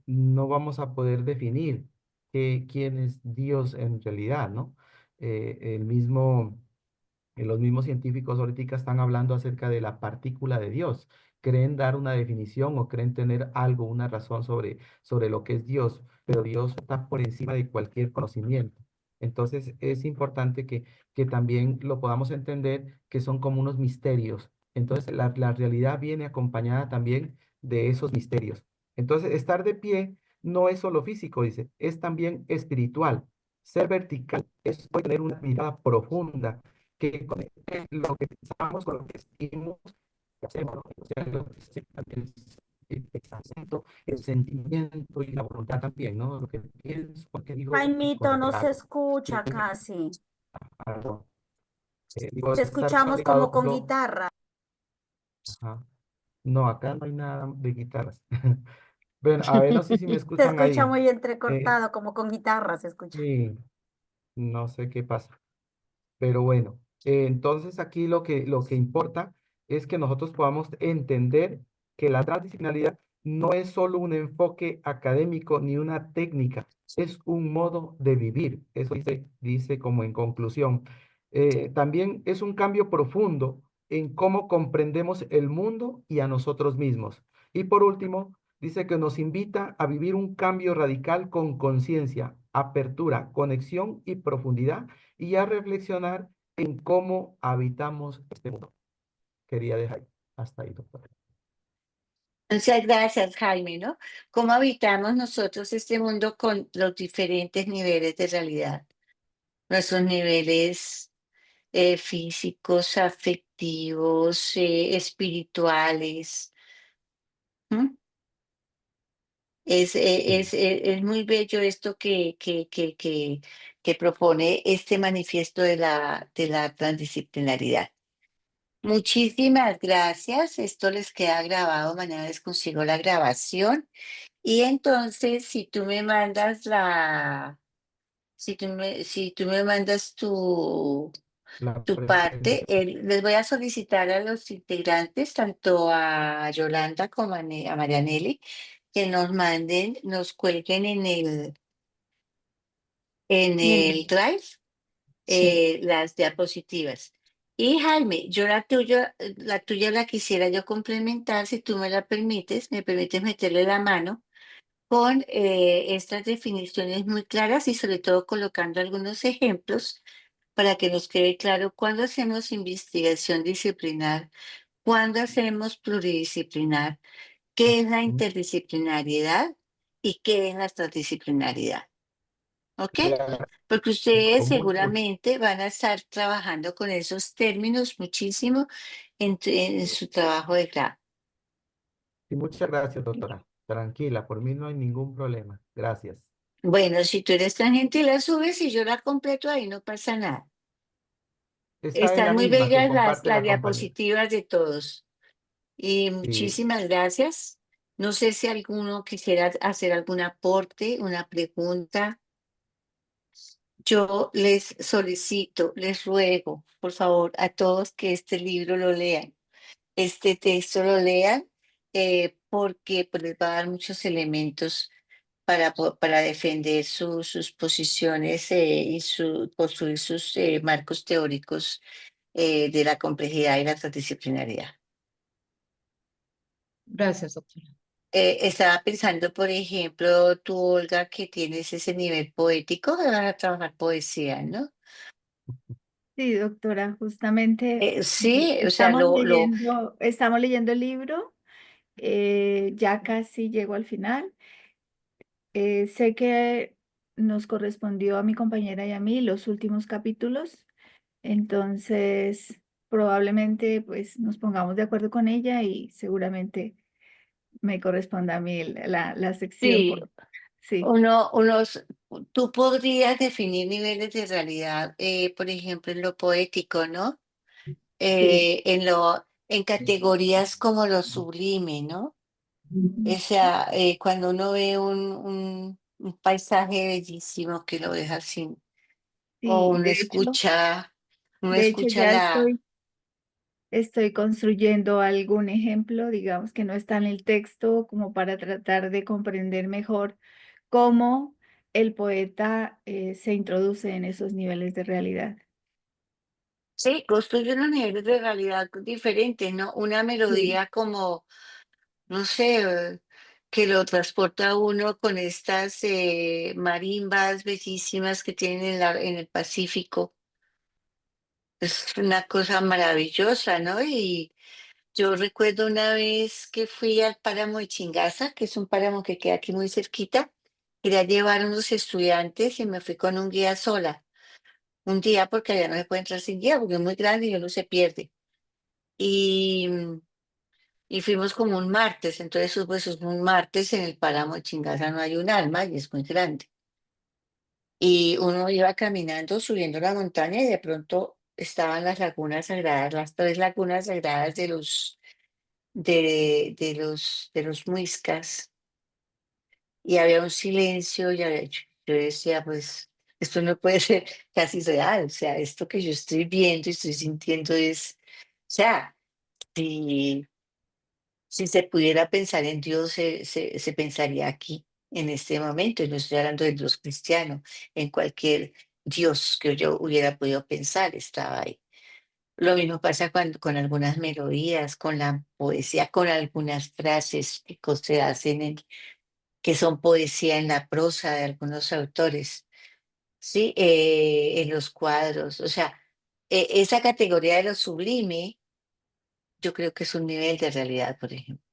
no vamos a poder definir quién es Dios en realidad, ¿no? El mismo los mismos científicos ahorita están hablando acerca de la partícula de Dios. Creen dar una definición o creen tener algo, una razón sobre lo que es Dios, pero Dios está por encima de cualquier conocimiento. Entonces es importante que también lo podamos entender que son como unos misterios. Entonces la realidad viene acompañada también de esos misterios. Entonces estar de pie no es solo físico, dice, es también espiritual. Ser vertical es tener una mirada profunda que conecte lo que pensamos con lo que sentimos, que hacemos, ¿no? O sea, lo que se también es siento el sentimiento y la voluntad también, ¿no? Lo que pienso, porque digo y con Jaimito, lo que no se hago. escucha Simplemente casi. algo, digo, Te estar escuchamos como con fabricado, guitarra. ajá. No, acá no hay nada de guitarras. Bueno, a ver, no sé si me Se escuchan escucha ahí. muy Eh, entrecortado, como con guitarra se escucha. sí, no sé qué pasa. Pero bueno, entonces aquí lo que importa es que nosotros podamos entender que la transdisciplinaridad no es solo un enfoque académico ni una técnica, es un modo de vivir. Eso dice como en conclusión. También es un cambio profundo en cómo comprendemos el mundo y a nosotros mismos. Y por último, dice que nos invita a vivir un cambio radical con conciencia, apertura, conexión y profundidad y a reflexionar en cómo habitamos este mundo. Quería dejar hasta ahí, doctora. Muchas gracias, Jaime, ¿no? ¿Cómo habitamos nosotros este mundo con los diferentes niveles de realidad? Nuestros niveles físicos, afectivos, espirituales. ¿M? Sí, Es muy bello esto que propone este manifiesto de la transdisciplinaridad. Muchísimas gracias. Esto les queda grabado. Mañana les consigo la grabación. Y entonces, si tú me mandas la tu parte, presentación. les voy a solicitar a los integrantes, tanto a Yolanda como a Marianelli, que nos manden, nos cuelguen en Bien, el Drive sí. las diapositivas. Y Jaime, yo la tuya la quisiera yo complementar, si tú me la permites, me permites meterle la mano con estas definiciones muy claras y sobre todo colocando algunos ejemplos para que nos quede claro cuándo hacemos investigación disciplinar, cuándo hacemos pluridisciplinar, qué es la Ujú. interdisciplinariedad y qué es la transdisciplinaridad. ¿Ok? Claro, Porque ustedes con mucho gusto. seguramente van a estar trabajando con esos términos muchísimo en su trabajo de grado. Y muchas gracias, doctora. Tranquila, por mí no hay ningún problema. Gracias. Bueno, si tú eres tan gentil, la subes y yo la completo, ahí no pasa nada. Está en Están la muy misma que bellas comparte las la compañera. diapositivas de todos. Y Sí, muchísimas gracias. No sé si alguno quisiera hacer algún aporte, una pregunta. Yo les solicito, les ruego, por favor, a todos que este libro lo lean, este texto lo lean, porque pues, les va a dar muchos elementos para defender sus posiciones y construir sus marcos teóricos de la complejidad y la transdisciplinaridad. Gracias, doctora. Estaba pensando, por ejemplo, tú, Olga, que tienes ese nivel poético, vas a trabajar poesía, ¿no? Sí, doctora, justamente Sí, o sea, estamos leyendo el libro, ya casi llego al final. Sé que nos correspondió a mi compañera y a mí los últimos capítulos, entonces probablemente pues nos pongamos de acuerdo con ella y seguramente me corresponda a mí la sección. sí, Sí, tú podrías definir niveles de realidad, por ejemplo, en lo poético, ¿no? sí. En categorías como lo sublime, ¿no? O sea, cuando uno ve un paisaje bellísimo que lo deja sin, o Sí, uno de hecho escucha ya la. estoy construyendo algún ejemplo, digamos que no está en el texto, como para tratar de comprender mejor cómo el poeta se introduce en esos niveles de realidad. Sí, construye unos niveles de realidad diferentes, ¿no? Una Sí, melodía como, no sé, que lo transporta a uno con estas marimbas bellísimas que tienen en el Pacífico. Es una cosa maravillosa, ¿no? Y yo recuerdo una vez que fui al páramo de Chingaza, que es un páramo que queda aquí muy cerquita, quería llevar a unos estudiantes y me fui con un guía sola. Un día porque allá no se puede entrar sin guía porque es muy grande y uno se pierde. Y y fuimos como un martes, entonces pues un martes en el páramo de Chingaza no hay un alma y es muy grande. Y uno iba caminando, subiendo la montaña y de pronto estaban las lagunas sagradas, las 3 lagunas sagradas de los muiscas, y había un silencio y yo decía, pues, esto no puede ser casi real, o sea, esto que yo estoy viendo y estoy sintiendo es, o sea, si, si se pudiera pensar en Dios, se pensaría aquí, en este momento, y no estoy hablando del Dios cristiano, en cualquier Dios que yo hubiera podido pensar, estaba ahí. Lo mismo pasa con algunas melodías, con la poesía, con algunas frases que se hacen que son poesía en la prosa de algunos autores, ¿sí? En los cuadros. O sea, esa categoría de lo sublime, yo creo que es un nivel de realidad, por ejemplo.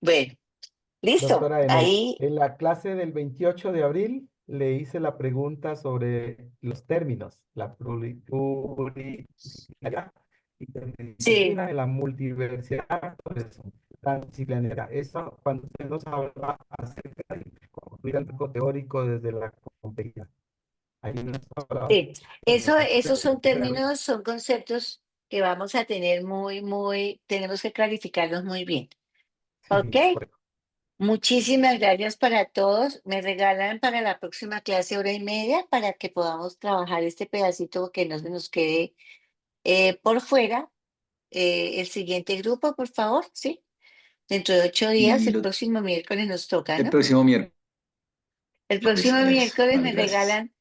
Bueno, listo. Doctora, Ahí, en la clase del 28 de abril le hice la pregunta sobre los términos, la pluridisciplinaridad, sí, interdisciplina, la multiversidad, todo eso, transdisciplinaridad. Eso, cuando usted nos habla acerca de construir el marco teórico desde la complejidad. Ahí nos hablaba sí. Esos son términos, son conceptos que vamos a tener tenemos que clarificarlos muy bien. ¿Ok? sí, correcto. Muchísimas gracias para todos. Me regalan para la próxima clase 1 hora y media para que podamos trabajar este pedacito que no se nos quede por fuera. El siguiente grupo, por favor, ¿sí? Dentro de 8 días, Y el próximo miércoles nos toca, el ¿no? próximo miércoles, El próximo miércoles vale, me gracias. regalan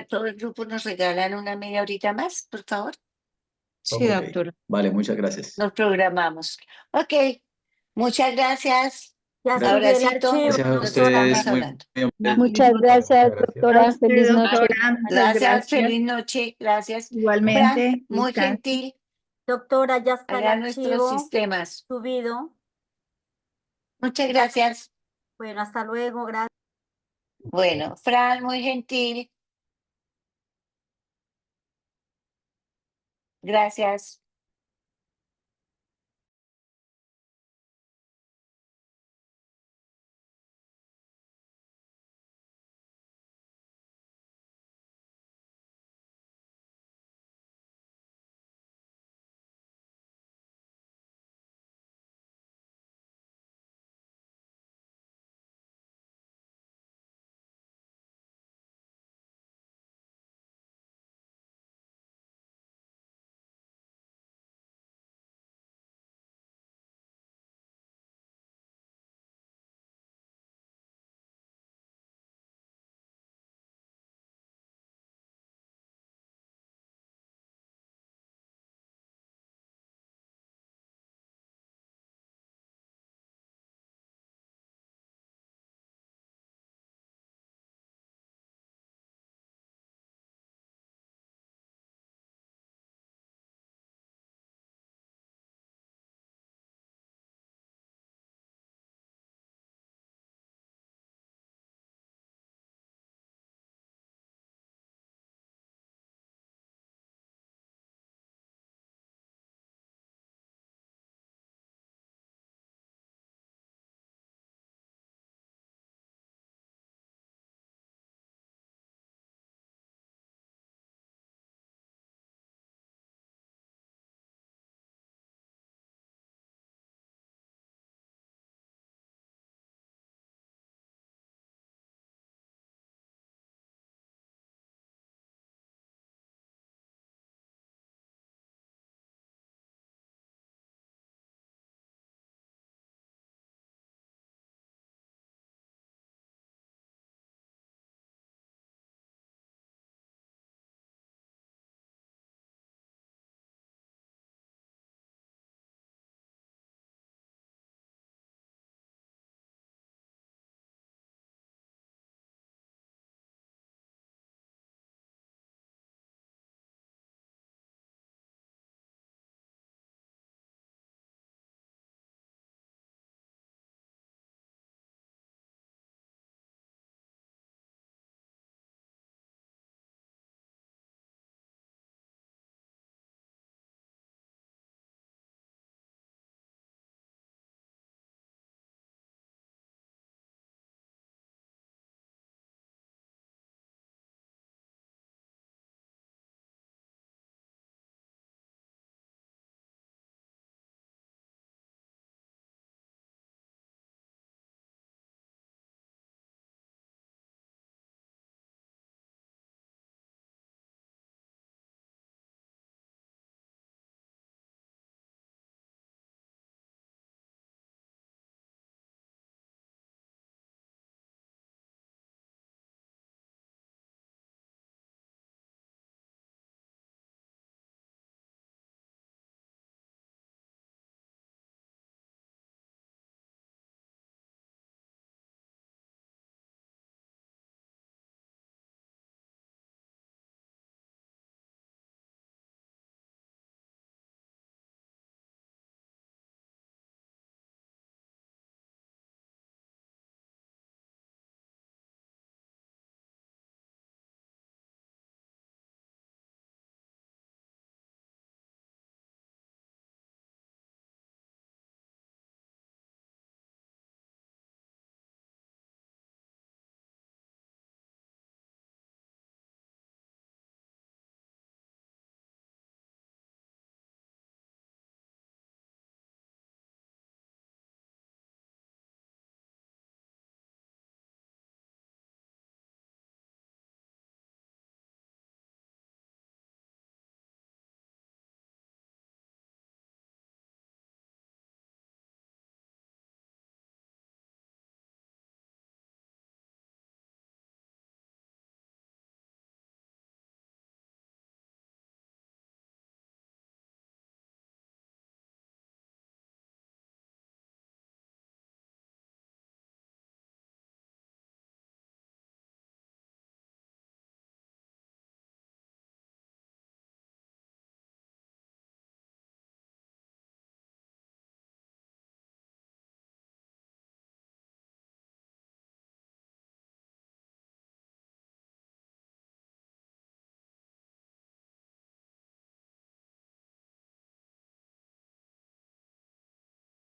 todo el grupo nos regalan una media horita más, por favor. Sí, Ok, doctora. vale, muchas gracias. Nos programamos. Ok, muchas gracias. Ya Gracias subí el Abracito, archivo, a nos doctora. ustedes, estamos muy hablando. bien. Muchas gracias, Muchas gracias. A doctora. usted, Feliz noche. doctora, muchas Gracias, gracias. feliz noche, gracias. Fran, Igualmente, muy descanse. gentil, Doctora, ya está el allá nuestros archivo sistemas. subido. Muchas gracias. Bueno, hasta luego, gracias. Bueno, Fran, muy gentil. Gracias.